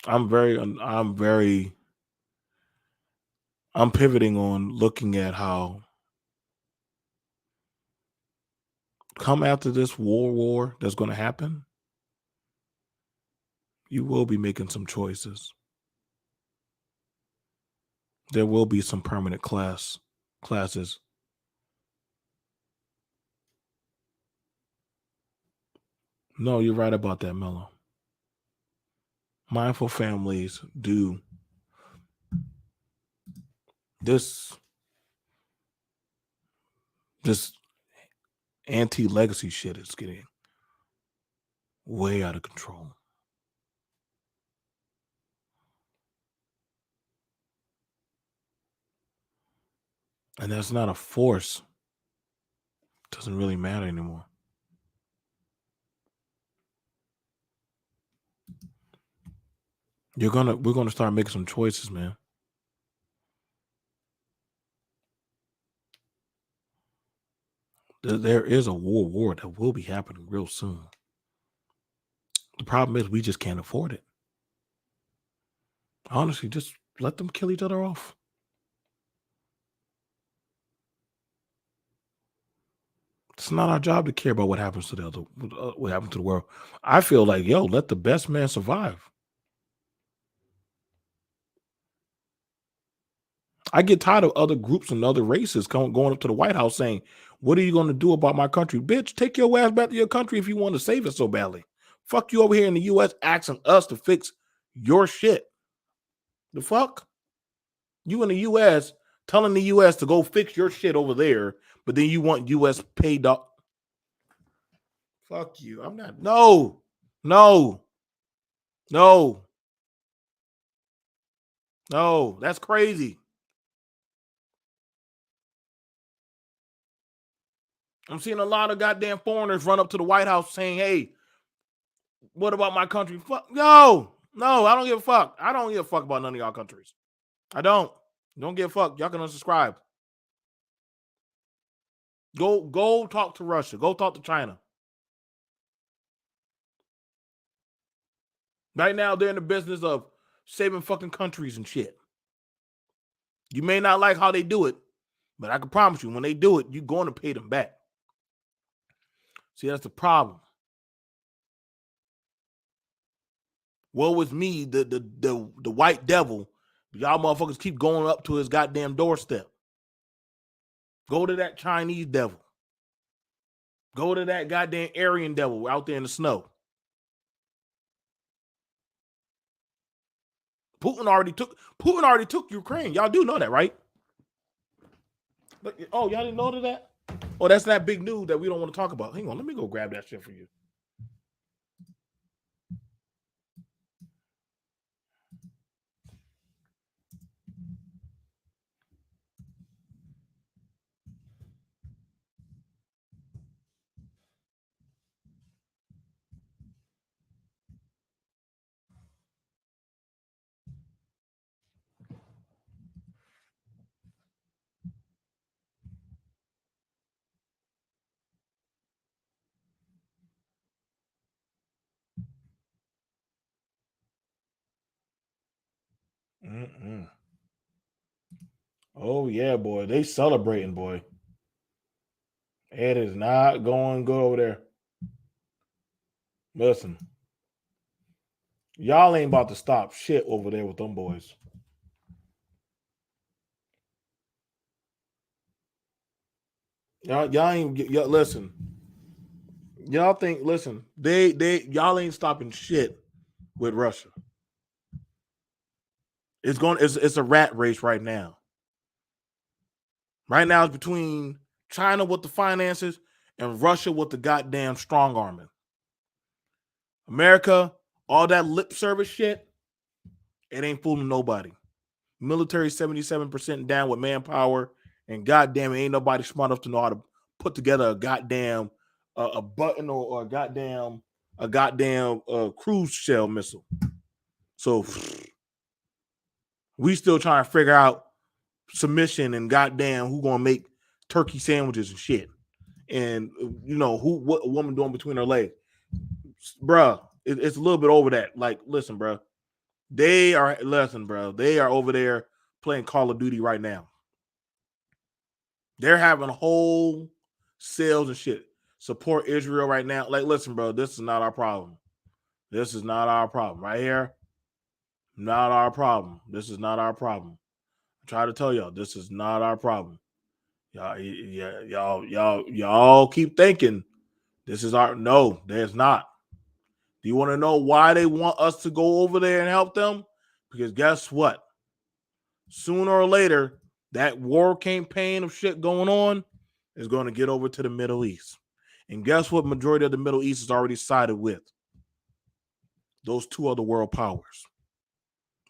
I'm pivoting on looking at how come after this war that's going to happen, you will be making some choices. There will be some permanent classes. No, you're right about that, Mello. Mindful families do this anti-legacy shit is getting way out of control. And that's not a force. It doesn't really matter anymore. We're gonna start making some choices, man. There is a war that will be happening real soon. The problem is we just can't afford it. Honestly, just let them kill each other off. It's not our job to care about what happens to what happens to the world. I feel like, let the best man survive. I get tired of other groups and other races going up to the White House saying, what are you going to do about my country? Bitch, take your ass back to your country if you want to save it so badly. Fuck you over here in the U.S. asking us to fix your shit. The fuck? You in the U.S. telling the U.S. to go fix your shit over there, but then you want U.S. paid up. Fuck you. I'm not. No. That's crazy. I'm seeing a lot of goddamn foreigners run up to the White House saying, hey, what about my country? Fuck. No, I don't give a fuck. I don't give a fuck about none of y'all countries. I don't. Don't give a fuck. Y'all can unsubscribe. Go talk to Russia. Go talk to China. Right now, they're in the business of saving fucking countries and shit. You may not like how they do it, but I can promise you, when they do it, you're going to pay them back. See, that's the problem. Woe is me, the white devil. Y'all motherfuckers keep going up to his goddamn doorstep. Go to that Chinese devil. Go to that goddamn Aryan devil out there in the snow. Putin already took Ukraine. Y'all do know that, right? Oh, y'all didn't know that? Oh, that's that big news that we don't want to talk about. Hang on, let me go grab that shit for you. Mm-mm. Oh yeah, boy, they celebrating, boy. It is not going good over there. Listen, y'all ain't about to stop shit over there with them boys. Y'all ain't listen. Y'all think listen, y'all ain't stopping shit with Russia. It's a rat race right now. Right now it's between China with the finances and Russia with the goddamn strong arming. America, all that lip service shit, it ain't fooling nobody. Military 77% down with manpower, and goddamn, it ain't nobody smart enough to know how to put together a goddamn a button or a goddamn cruise shell missile. So we still trying to figure out submission and goddamn who gonna make turkey sandwiches and shit, and what a woman doing between her legs, bruh. It's a little bit over that. Like, listen, bruh. They are over there playing Call of Duty right now. They're having whole sales and shit. Support Israel right now. Like, listen, bro, this is not our problem. This is not our problem. Right here, not our problem. This is not our problem. I try to tell y'all, this is not our problem. Y'all keep thinking this is our no, there's not. Do you want to know why they want us to go over there and help them? Because guess what? Sooner or later, that war campaign of shit going on is going to get over to the Middle East. And guess what? Majority of the Middle East is already sided with those two other world powers.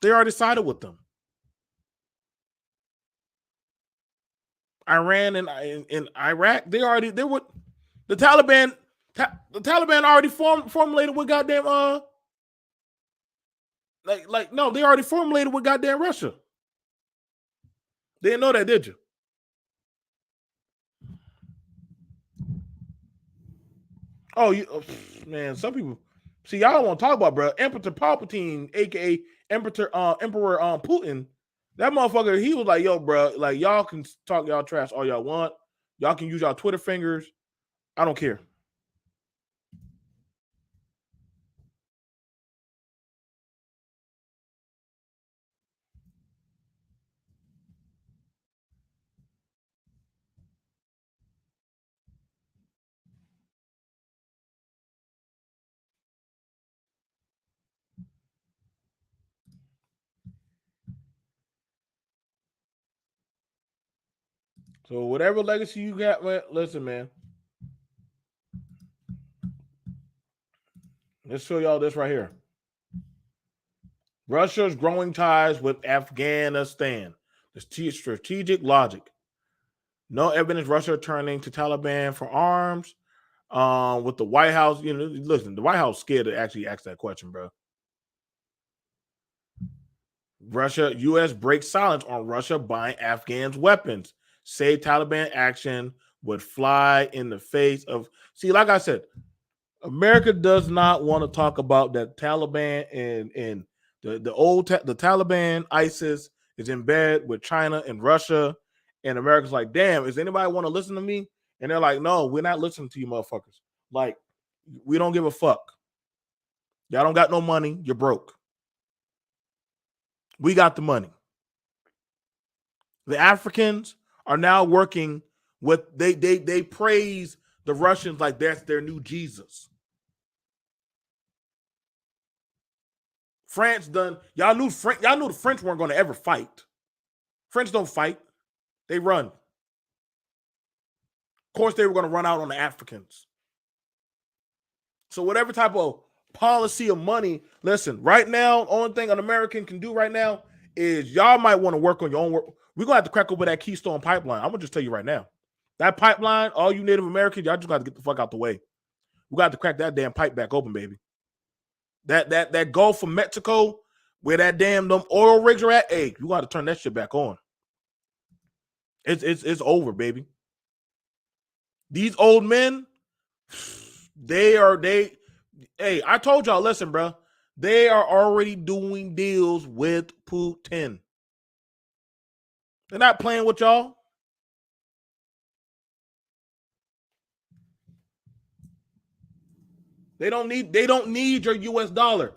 They already sided with them. Iran and Iraq, they were the Taliban. The Taliban already formulated with goddamn no, they already formulated with goddamn Russia. They didn't know that, did you? Oh, man, some people see y'all don't want to talk about, bro. Emperor Palpatine, aka Emperor Putin. That motherfucker, he was like, yo, bro, like y'all can talk y'all trash all y'all want. Y'all can use y'all Twitter fingers. I don't care. So whatever legacy you got, man, listen, man. Let's show y'all this right here. Russia's growing ties with Afghanistan. The strategic logic. No evidence Russia turning to Taliban for arms. With the White House, listen, the White House scared to actually ask that question, bro. U.S. breaks silence on Russia buying Afghans weapons. Say Taliban action would fly in the face of. See, like I said, America does not want to talk about that Taliban and the Taliban ISIS is in bed with China and Russia, and America's like, damn, is anybody want to listen to me? And they're like, no, we're not listening to you, motherfuckers. Like, we don't give a fuck. Y'all don't got no money. You're broke. We got the money. The Africans are now working with they praise the Russians like that's their new Jesus. France done. Y'all knew the French weren't going to ever fight. French don't fight. They run. Of course, they were going to run out on the Africans. So whatever type of policy of money, listen, right now, only thing an American can do right now is y'all might want to work on your own work. We're going to have to crack open that Keystone pipeline. I'm going to just tell you right now. That pipeline, all you Native Americans, y'all just got to get the fuck out the way. We got to crack that damn pipe back open, baby. That Gulf of Mexico, where that damn them oil rigs are at, hey, you got to turn that shit back on. It's over, baby. These old men, they. Hey, I told y'all, listen, bro. They are already doing deals with Putin. They're not playing with y'all. They don't need your US dollar.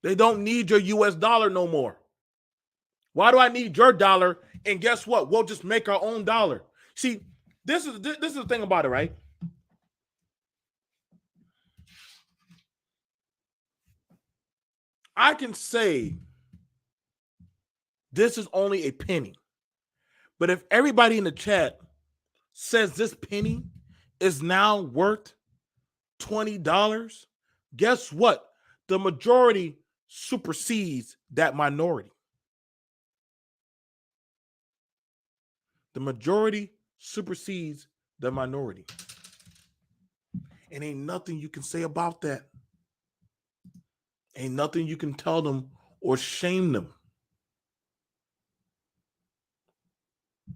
They don't need your US dollar no more. Why do I need your dollar? And guess what? We'll just make our own dollar. See, this is the thing about it, right? I can say this is only a penny. But if everybody in the chat says this penny is now worth $20, guess what? The majority supersedes that minority. The majority supersedes the minority. And ain't nothing you can say about that. Ain't nothing you can tell them or shame them.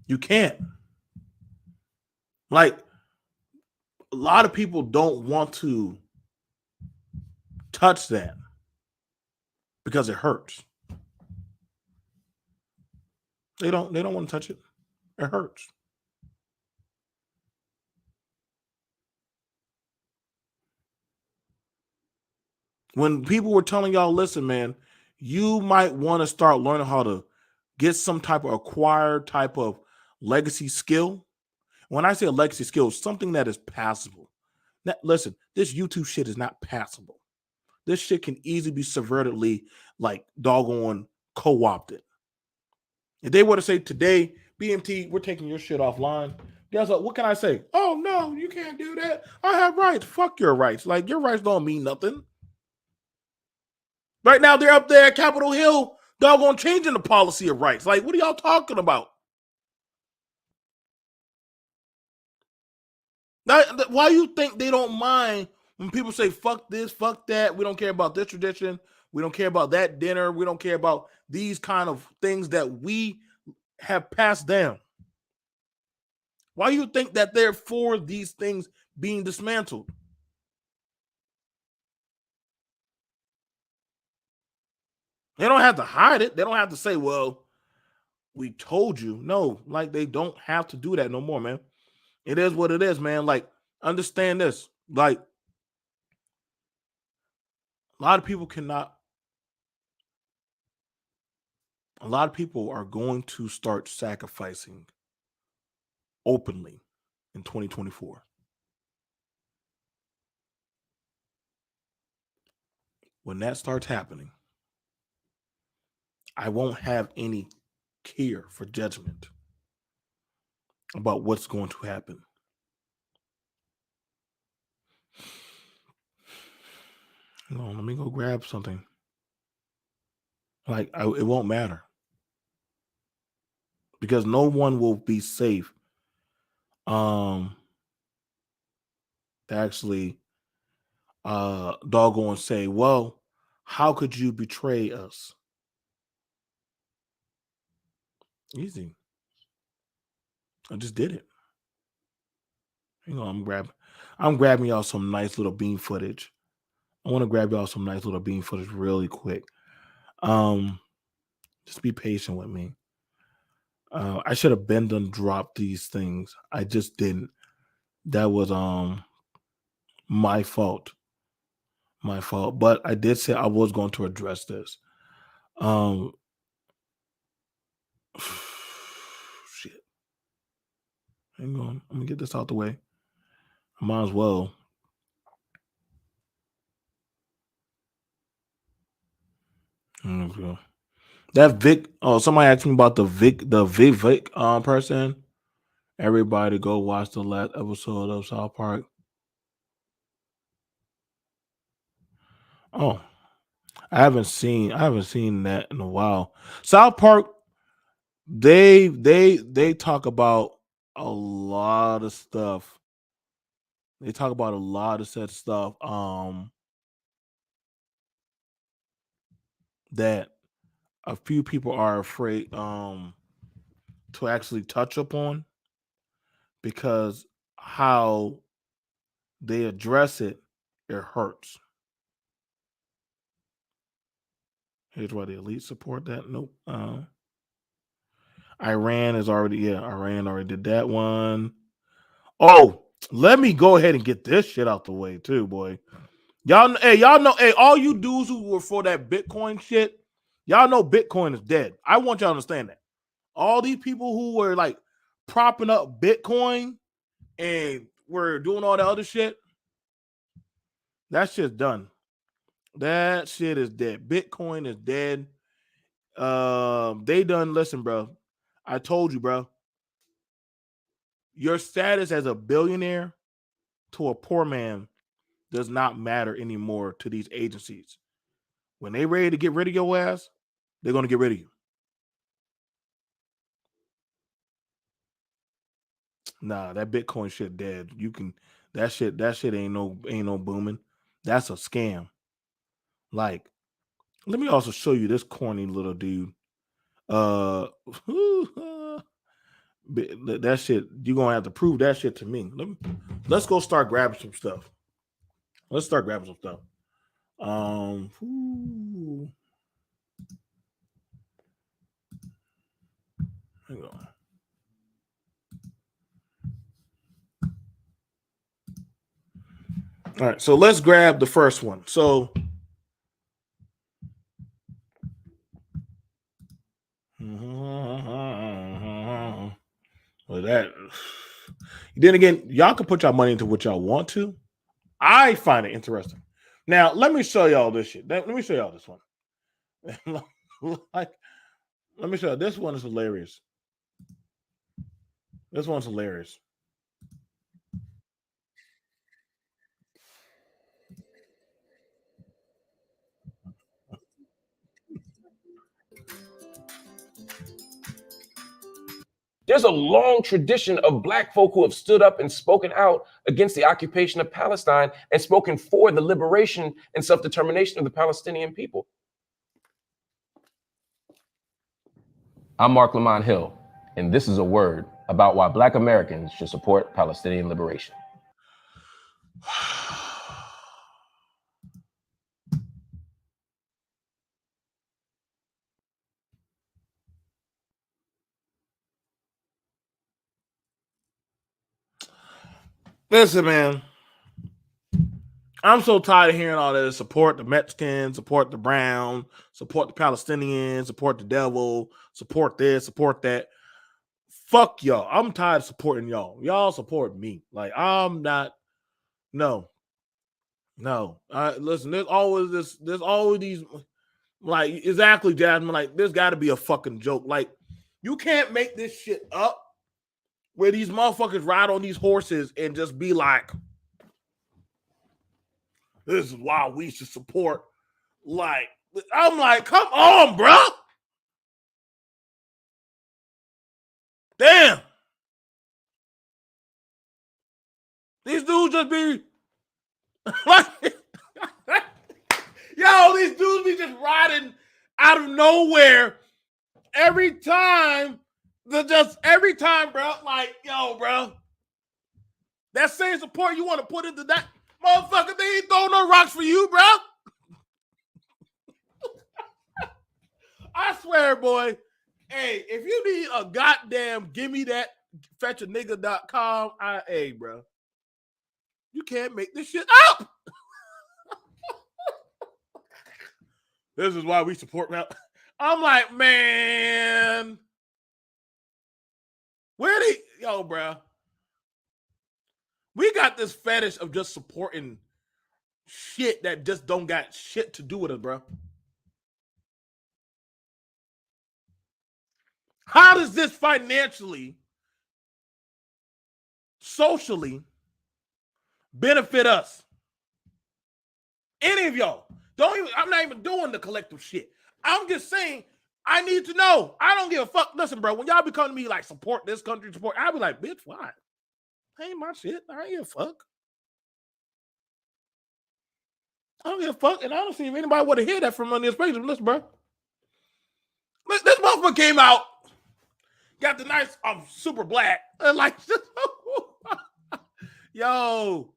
You can't. Like, a lot of people don't want to touch that because it hurts. They don't want to touch it. It hurts. When people were telling y'all, listen, man, you might want to start learning how to get some type of acquired type of legacy skill. When I say a legacy skill, something that is passable. Now, listen, this YouTube shit is not passable. This shit can easily be subvertedly, like, doggone co-opted. If they were to say today, BMT, we're taking your shit offline, guess what can I say? Oh, no, you can't do that. I have rights. Fuck your rights. Like, your rights don't mean nothing. Right now, they're up there at Capitol Hill, doggone changing the policy of rights. Like, what are y'all talking about? Why you think they don't mind when people say, fuck this, fuck that, we don't care about this tradition, we don't care about that dinner, we don't care about these kind of things that we have passed down? Why do you think that they're for these things being dismantled? They don't have to hide it. They don't have to say, well, we told you. No, like, they don't have to do that no more, man. It is what it is, man. Like, understand this. Like, a lot of people are going to start sacrificing openly in 2024. When that starts happening, I won't have any care for judgment about what's going to happen. Hold on, let me go grab something. Like, it won't matter. Because no one will be safe to actually doggone say, well, how could you betray us? Easy. I just did it. You know, I'm grabbing y'all some nice little bean footage. I want to grab y'all some nice little bean footage really quick. Just be patient with me. I should have been done dropped these things. I just didn't. That was my fault. My fault. But I did say I was going to address this. Shit. Hang on. Let me get this out the way. I might as well. Okay. That Vic. Oh, somebody asked me about the Vic person. Everybody go watch the last episode of South Park. Oh, I haven't seen that in a while. South Park, they talk about a lot of stuff. They talk about a lot of such stuff that a few people are afraid to actually touch upon because how they address it, it hurts. Here's why the elite support that. Nope. Iran already did that one. Oh, let me go ahead and get this shit out the way too, boy. Y'all know, hey, all you dudes who were for that Bitcoin shit, y'all know Bitcoin is dead. I want y'all to understand that. All these people who were like propping up Bitcoin and were doing all that other shit, that shit's done. That shit is dead. Bitcoin is dead. They done. Listen, bro. I told you, bro. Your status as a billionaire to a poor man does not matter anymore to these agencies. When they ready to get rid of your ass, they're gonna get rid of you. Nah, that Bitcoin shit dead. You can that shit ain't no booming. That's a scam. Like, let me also show you this corny little dude. Uh that shit, you're gonna have to prove that shit to me. Let's go start grabbing some stuff. Let's start grabbing some stuff. Ooh, hang on. All right, so let's grab the first one. So, well, that. Then again, y'all can put y'all money into what y'all want to. I find it interesting. Now, let me show y'all this shit. Let me show y'all this one. Like, let me show you. This one is hilarious. This one's hilarious. There's a long tradition of Black folk who have stood up and spoken out against the occupation of Palestine and spoken for the liberation and self-determination of the Palestinian people. I'm Mark Lamont Hill, and this is a word about why Black Americans should support Palestinian liberation. Listen, man. I'm so tired of hearing all this. Support the Mexicans, support the Brown, support the Palestinians, support the devil, support this, support that. Fuck y'all. I'm tired of supporting y'all. Y'all support me. Like, I'm not. No. No. Listen, there's always these, like, exactly, Jasmine. Like, there's gotta be a fucking joke. Like, you can't make this shit up where these motherfuckers ride on these horses and just be like, this is why we should support. Like, I'm like, come on, bro. Damn. These dudes just be like, yo, these dudes be just riding out of nowhere every time. Every time, bro. Like, yo, bro. That same support you want to put into that motherfucker, they ain't throwing no rocks for you, bro. I swear, boy. Hey, if you need a goddamn give me that fetchanigga.com, hey, bro. You can't make this shit up. This is why we support Mal. I'm like, man, where yo, bro? We got this fetish of just supporting shit that just don't got shit to do with us, bro. How does this financially, socially benefit us? Any of y'all? Don't even. I'm not even doing the collective shit. I'm just saying. I need to know. I don't give a fuck. Listen, bro. When y'all be coming to me like support this country, support, I'll be like, bitch, why? Ain't my shit. I ain't give a fuck. I don't give a fuck, and I don't see if anybody would have heard that from on this page. Listen, bro. This motherfucker came out, got the nice, super black, and like, yo.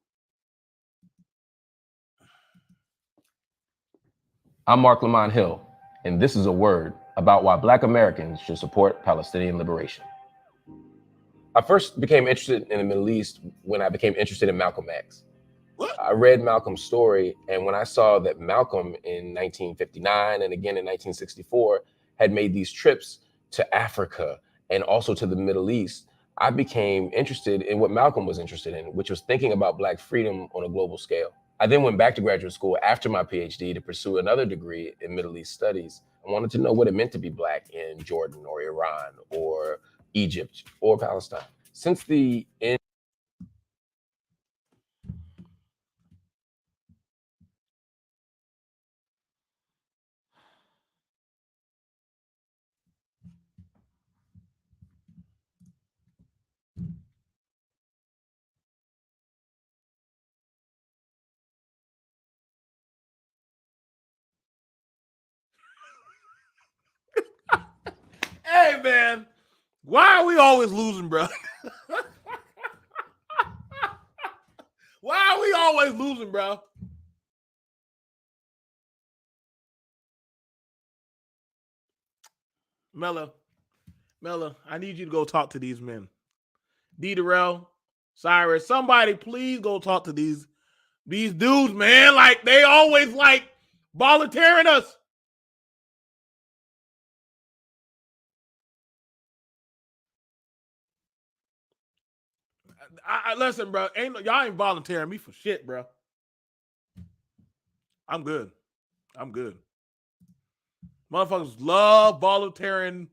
I'm Mark Lamont Hill, and this is a word about why Black Americans should support Palestinian liberation. I first became interested in the Middle East when I became interested in Malcolm X. What? I read Malcolm's story, and when I saw that Malcolm in 1959 and again in 1964 had made these trips to Africa and also to the Middle East, I became interested in what Malcolm was interested in, which was thinking about Black freedom on a global scale. I then went back to graduate school after my PhD to pursue another degree in Middle East studies. I wanted to know what it meant to be Black in Jordan or Iran or Egypt or Palestine. Since the end Hey, man. Why are we always losing, bro? Why are we always losing, bro? Mella, I need you to go talk to these men. D. Darrell, Cyrus, somebody please go talk to these dudes, man. Like, they always like volunteering us. I listen, bro. Y'all ain't volunteering me for shit, bro. I'm good. Motherfuckers love volunteering.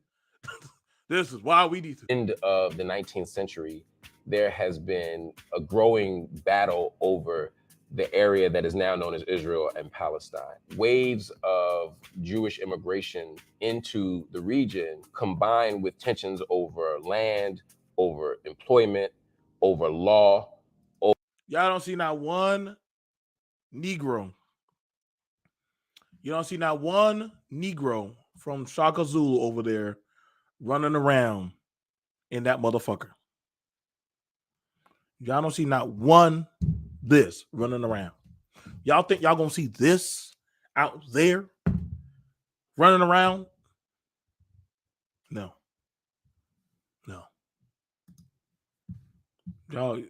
This is why we need to. End of the 19th century, there has been a growing battle over the area that is now known as Israel and Palestine. Waves of Jewish immigration into the region combined with tensions over land, over employment, over law. Y'all don't see not one Negro. You don't see not one Negro from Shaka Zulu over there running around in that motherfucker. Y'all don't see not one this running around. Y'all think y'all gonna see this out there running around? No. Y'all,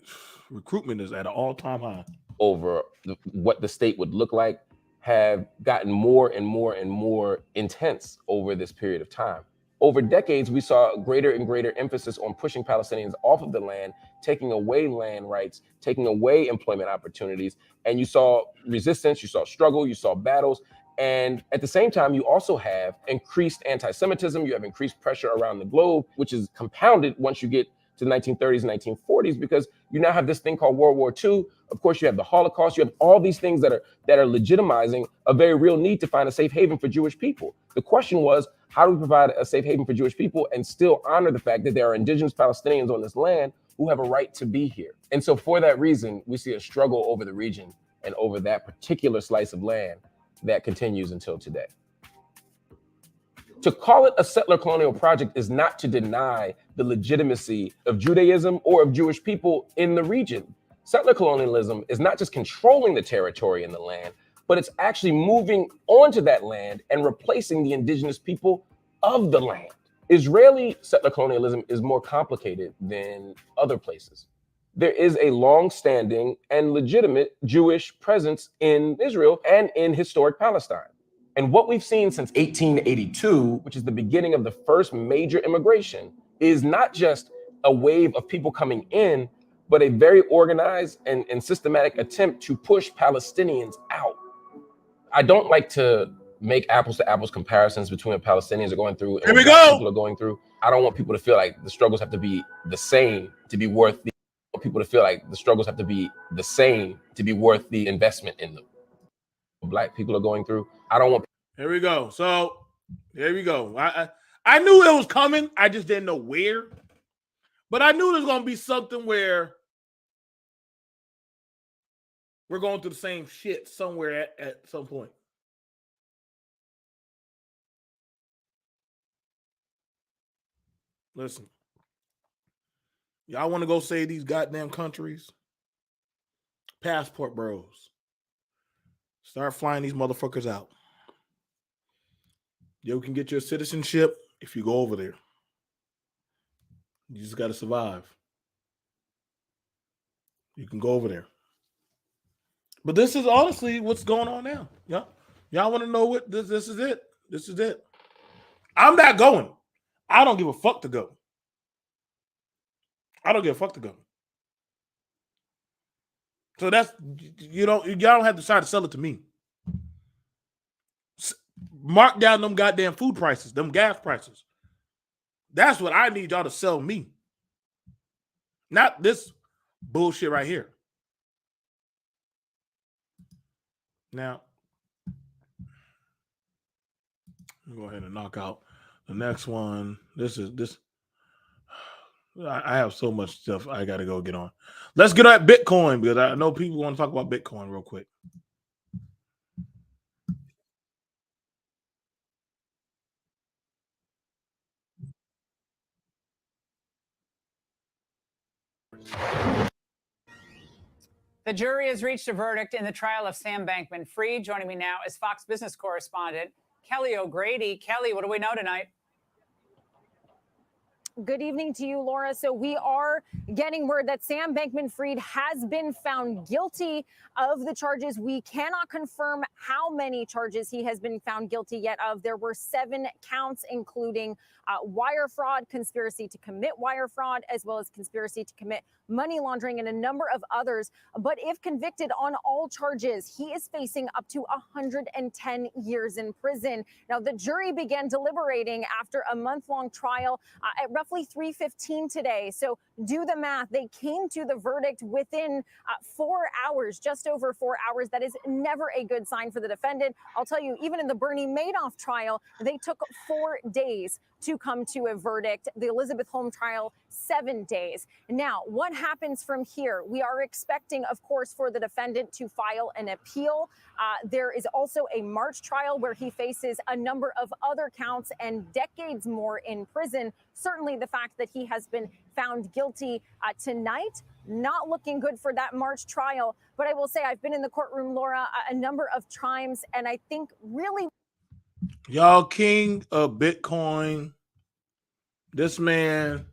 recruitment is at an all-time high. Over what the state would look like have gotten more and more intense over this period of time. Over decades, we saw greater and greater emphasis on pushing Palestinians off of the land, taking away land rights, taking away employment opportunities. And you saw resistance, you saw struggle, you saw battles. And at the same time, you also have increased anti-Semitism, you have increased pressure around the globe, which is compounded once you get to the 1930s and 1940s, because you now have this thing called World War II. Of course, you have the Holocaust. You have all these things that are legitimizing a very real need to find a safe haven for Jewish people. The question was, how do we provide a safe haven for Jewish people and still honor the fact that there are indigenous Palestinians on this land who have a right to be here? And so for that reason, we see a struggle over the region and over that particular slice of land that continues until today. To call it a settler colonial project is not to deny the legitimacy of Judaism or of Jewish people in the region. Settler colonialism is not just controlling the territory and the land, but it's actually moving onto that land and replacing the indigenous people of the land. Israeli settler colonialism is more complicated than other places. There is a long-standing and legitimate Jewish presence in Israel and in historic Palestine. And what we've seen since 1882, which is the beginning of the first major immigration, is not just a wave of people coming in, but a very organized and systematic attempt to push Palestinians out. I don't like to make apples to apples comparisons between what Palestinians are going through and what Black people are going through. I don't want people to feel like the struggles have to be the same to be worth the people to feel like the struggles have to be the same to be worth the investment in them. Black people are going through. I don't want. Here we go. So here we go. I knew it was coming. I just didn't know where. But I knew there's gonna be something where we're going through the same shit somewhere at some point. Listen, y'all want to go save these goddamn countries? Passport bros. Start flying these motherfuckers out. You can get your citizenship if you go over there. You just got to survive. You can go over there. But this is honestly what's going on now. Yeah. Y'all want to know what this is it? This is it. I'm not going. I don't give a fuck to go. I don't give a fuck to go. So that's y'all don't have to try to sell it to me. Mark down them goddamn food prices, them gas prices. That's what I need y'all to sell me. Not this bullshit right here. Now, I'm go ahead and knock out the next one. This. I have so much stuff I got to go get on. Let's get at Bitcoin because I know people want to talk about Bitcoin real quick. The jury has reached a verdict in the trial of Sam Bankman-Fried. Joining me now is Fox Business correspondent Kelly O'Grady. Kelly, what do we know tonight? Good evening to you, Laura. So we are getting word that Sam Bankman-Fried has been found guilty of the charges. We cannot confirm how many charges he has been found guilty yet of. There were 7 counts, including wire fraud, conspiracy to commit wire fraud, as well as conspiracy to commit money laundering and a number of others. But if convicted on all charges, he is facing up to 110 years in prison. Now, the jury began deliberating after a month-long trial at roughly 3:15 today. So do the math. They came to the verdict within 4 hours, just over 4 hours. That is never a good sign for the defendant. I'll tell you, even in the Bernie Madoff trial, they took 4 days to come to a verdict. The Elizabeth Holmes trial, 7 days. Now, what happens from here? We are expecting, of course, for the defendant to file an appeal. There is also a March trial where he faces a number of other counts and decades more in prison. Certainly the fact that he has been found guilty tonight, not looking good for that March trial. But I will say I've been in the courtroom, Laura, a number of times, and I think really... Y'all king of Bitcoin. This man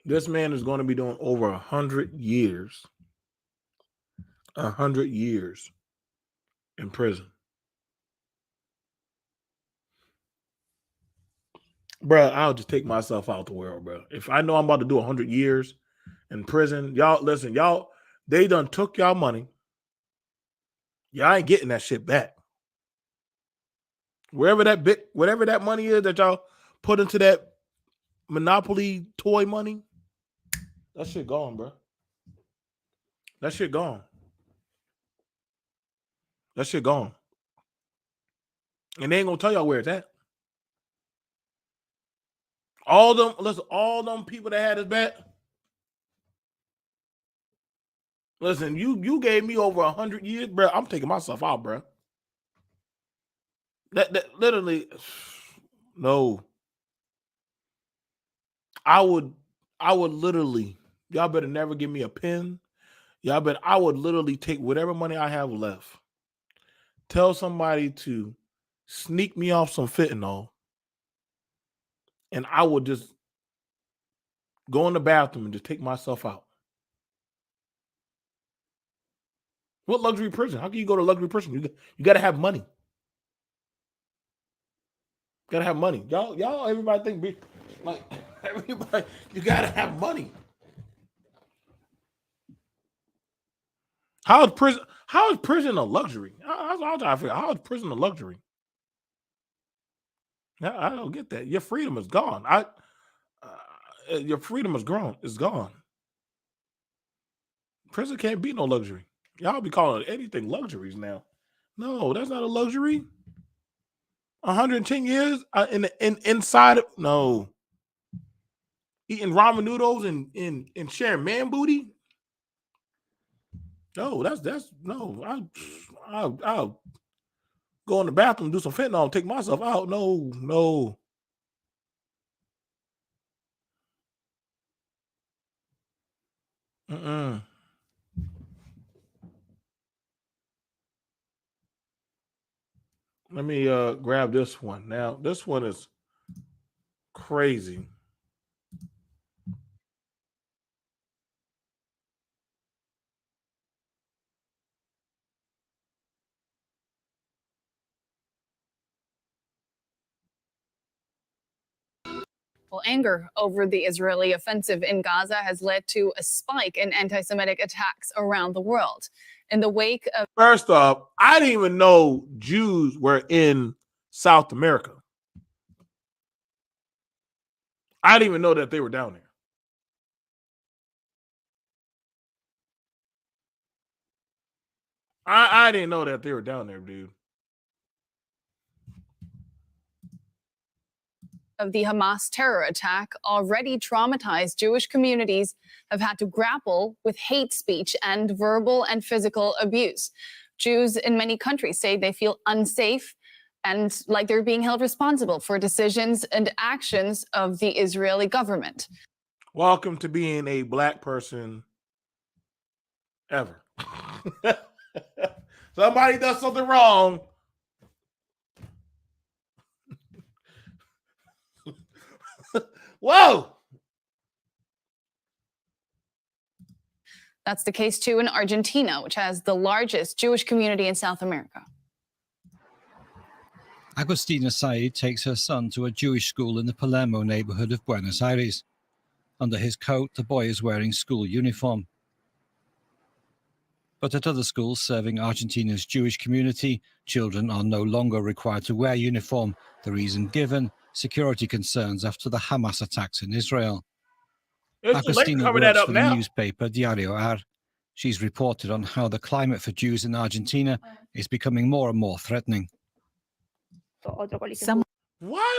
is going to be doing over 100 years. 100 years in prison. Bro, I'll just take myself out the world, bro. If I know I'm about to do 100 years in prison, y'all, listen, y'all, they done took y'all money. Y'all ain't getting that shit back. Whatever that money is that y'all put into that Monopoly toy money, that shit gone, bro. That shit gone. That shit gone. And they ain't gonna tell y'all where it's at. All them people that had his back. Listen, you gave me over 100 years, bro. I'm taking myself out, bro. That literally, no. I would literally, y'all better never give me a pen. I would literally take whatever money I have left, tell somebody to sneak me off some fentanyl, and I would just go in the bathroom and just take myself out. What luxury prison? How can you go to luxury prison? You got to have money. Gotta have money. Y'all, everybody think like everybody, you gotta have money. How is prison a luxury? I was trying to figure out, how is prison a luxury? I don't get that. Your freedom is gone. Your freedom is gone. Prison can't be no luxury. Y'all be calling anything luxuries now. No, that's not a luxury. 110 years inside of no. Eating ramen noodles and sharing man booty. No, that's no. I'll go in the bathroom, do some fentanyl, and take myself out. No. Let me grab this one. Now, this one is crazy. Well, anger over the Israeli offensive in Gaza has led to a spike in anti-Semitic attacks around the world. In the wake of... First off, I didn't even know Jews were in South America. I didn't even know that they were down there. I didn't know that they were down there, dude. Of the Hamas terror attack, already traumatized Jewish communities have had to grapple with hate speech and verbal and physical abuse. Jews in many countries say they feel unsafe and like they're being held responsible for decisions and actions of the Israeli government. Welcome to being a black person ever. Somebody does something wrong. Whoa! That's the case, too, in Argentina, which has the largest Jewish community in South America. Agustina Said takes her son to a Jewish school in the Palermo neighborhood of Buenos Aires. Under his coat, the boy is wearing school uniform. But at other schools serving Argentina's Jewish community, children are no longer required to wear uniform. The reason given, security concerns after the Hamas attacks in Israel. Agustina works for the newspaper Diario Ar. She's reported on how the climate for Jews in Argentina is becoming more and more threatening. Why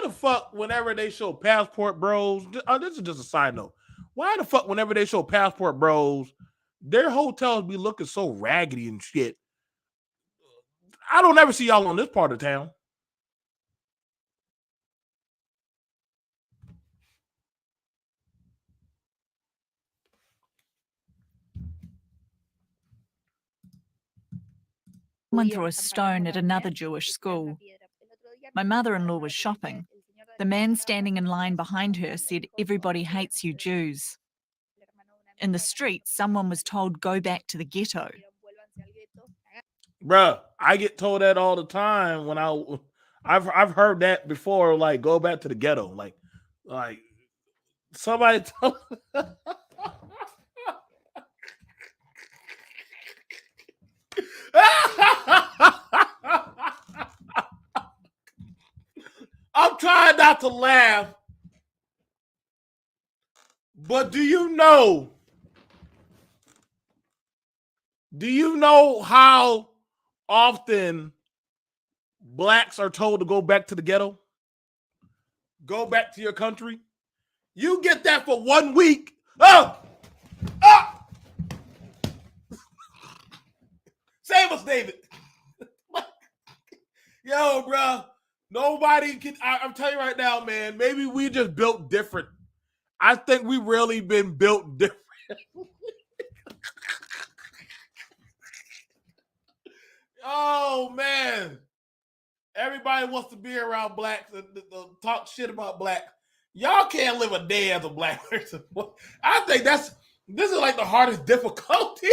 the fuck, whenever they show Passport Bros, this is just a side note. Why the fuck, whenever they show Passport Bros, their hotels be looking so raggedy and shit? I don't ever see y'all on this part of town. Someone threw a stone at another Jewish school. My mother-in-law was shopping. The man standing in line behind her said, "Everybody hates you Jews." In the street, someone was told, "Go back to the ghetto." Bruh, I get told that all the time when I've heard that before, like, go back to the ghetto. Like somebody told I'm trying not to laugh, but do you know how often blacks are told to go back to the ghetto? Go back to your country? You get that for 1 week. Oh! Save us, David. Yo, bro. Nobody can. I'm telling you right now, man. Maybe we just built different. I think we really been built different. Oh, man. Everybody wants to be around blacks and talk shit about black. Y'all can't live a day as a black person. I think this is like the hardest difficulty.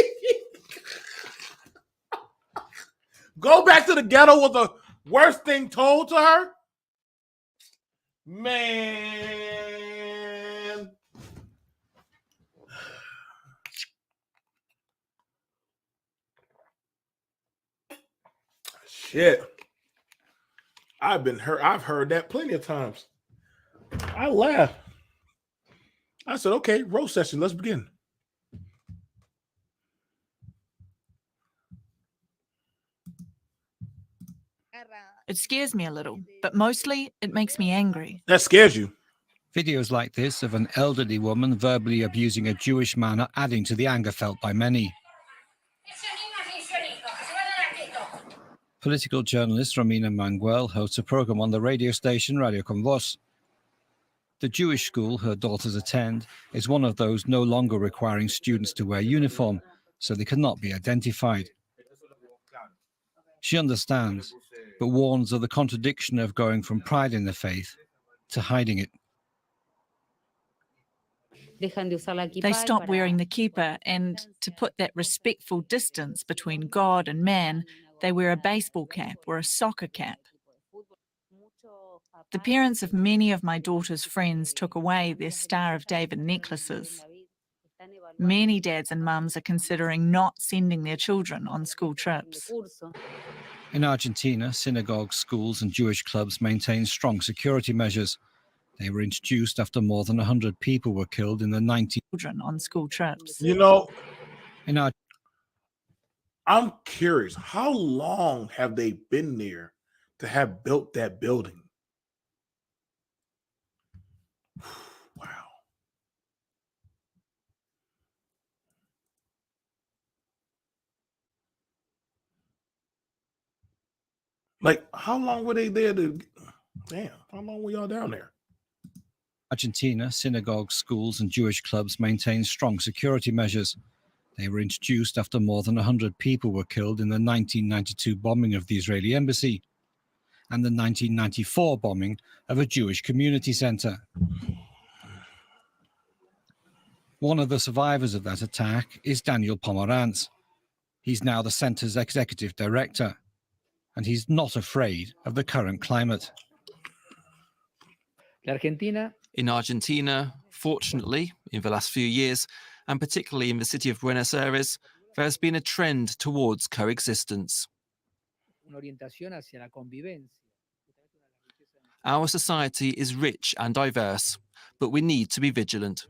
Go back to the ghetto was the worst thing told to her? Man. Shit. I've heard that plenty of times. I laughed. I said, okay, roast session, let's begin. It scares me a little, but mostly it makes me angry. That scares you. Videos like this of an elderly woman verbally abusing a Jewish man are adding to the anger felt by many. Political journalist Romina Manguel hosts a program on the radio station Radio Con Vos. The Jewish school her daughters attend is one of those no longer requiring students to wear uniform, so they cannot be identified. She understands, but warns of the contradiction of going from pride in the faith to hiding it. They stop wearing the kippah, and to put that respectful distance between God and man, they wear a baseball cap or a soccer cap. The parents of many of my daughter's friends took away their Star of David necklaces. Many dads and mums are considering not sending their children on school trips. In Argentina, synagogues, schools and Jewish clubs maintain strong security measures. They were introduced after more than 100 people were killed in the 90s. Children on school trips. You know, In I'm curious, how long have they been there to have built that building? Wow. Like, how long were they there to... Damn, how long were y'all down there? Argentina, synagogues, schools and Jewish clubs maintain strong security measures. They were introduced after more than 100 people were killed in the 1992 bombing of the Israeli embassy and the 1994 bombing of a Jewish community center. One of the survivors of that attack is Daniel Pomerantz. He's now the center's executive director, and he's not afraid of the current climate. In Argentina, fortunately, in the last few years, and particularly in the city of Buenos Aires, there has been a trend towards coexistence. Our society is rich and diverse, but we need to be vigilant.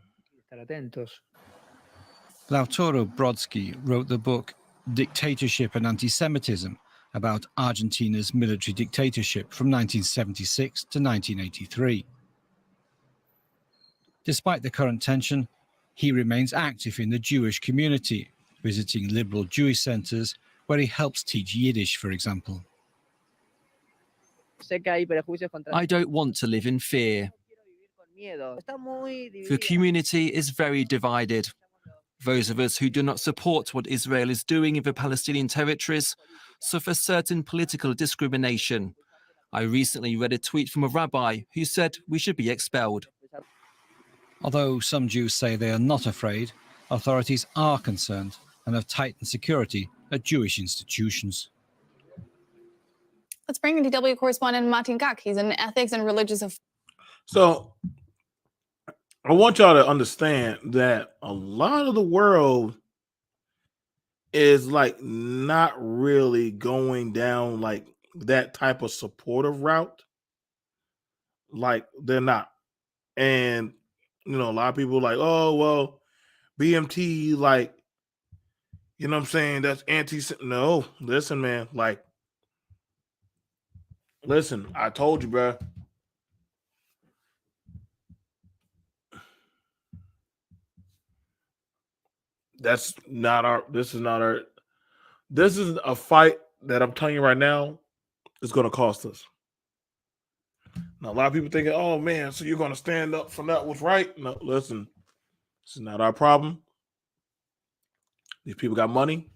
Lautaro Brodsky wrote the book Dictatorship and Anti-Semitism about Argentina's military dictatorship from 1976 to 1983. Despite the current tension, he remains active in the Jewish community, visiting liberal Jewish centers where he helps teach Yiddish, for example. I don't want to live in fear. The community is very divided. Those of us who do not support what Israel is doing in the Palestinian territories suffer certain political discrimination. I recently read a tweet from a rabbi who said we should be expelled. Although some Jews say they are not afraid, authorities are concerned and have tightened security at Jewish institutions. Let's bring in DW correspondent Martin Gak. He's an ethics and religious affairs. So I want y'all to understand that a lot of the world is like not really going down like that type of supportive route. Like they're not. And you know, a lot of people are like, oh, well, BMT, like, you know what I'm saying? That's anti. No, listen, man. Like, listen, I told you, bro. This is a fight that I'm telling you right now is going to cost us. Now, a lot of people thinking, oh, man, so you're going to stand up for that what's right? No, listen, this is not our problem. These people got money.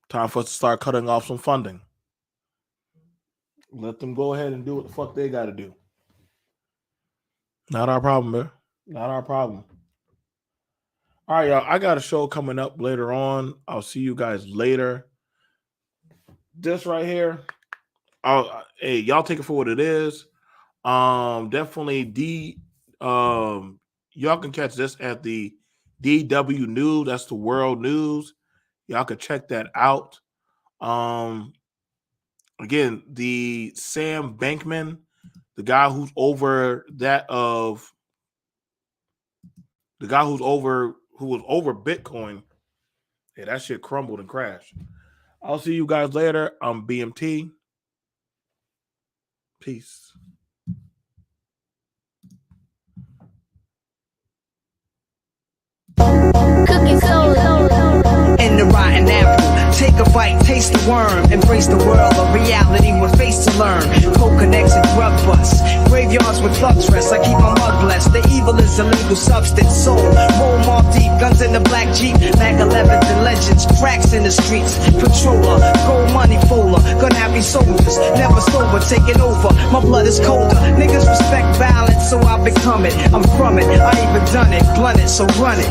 Time for us to start cutting off some funding. Let them go ahead and do what the fuck they got to do. Not our problem, man. Not our problem. All right, y'all. I got a show coming up later on. I'll see you guys later. this right here, hey, y'all take it for what it is. Definitely y'all can catch this at the DW News. That's the World News. Y'all can check that out. Again, the Sam Bankman, the guy who's over who was over Bitcoin. Yeah, that shit crumbled and crashed. I'll see you guys later. I'm BMT. Peace. Cooking soda. In the rotten apple, take a bite, taste the worm, embrace the world of reality with face to learn. Co-connects and drug busts, graveyards with thugs rest. I keep my mug blessed. The evil is a legal substance sold. Roll mob deep, guns in the black Jeep, Mag 11s and legends, cracks in the streets. Patroller, gold money folder, gonna have me soldiers, never sober, taking over. My blood is colder. Niggas respect balance, so I become it. I'm from it, I even done it, blunt it, so run it.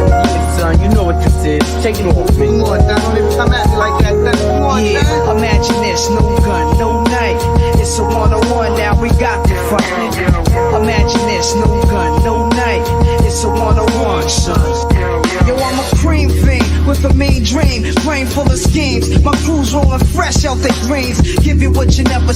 Yeah, son, you know what this is. Take it off, man. Come on, Don. Come at me like that. Come on, yeah, man. Imagine this, no gun, no knife. It's a one-on-one, now we got to fight. Imagine this, no gun, no knife. It's a one-on-one, son. Yo, I'm a cream fiend with a mean dream, brain full of schemes. My crew's rolling fresh out their greens. Give you what you never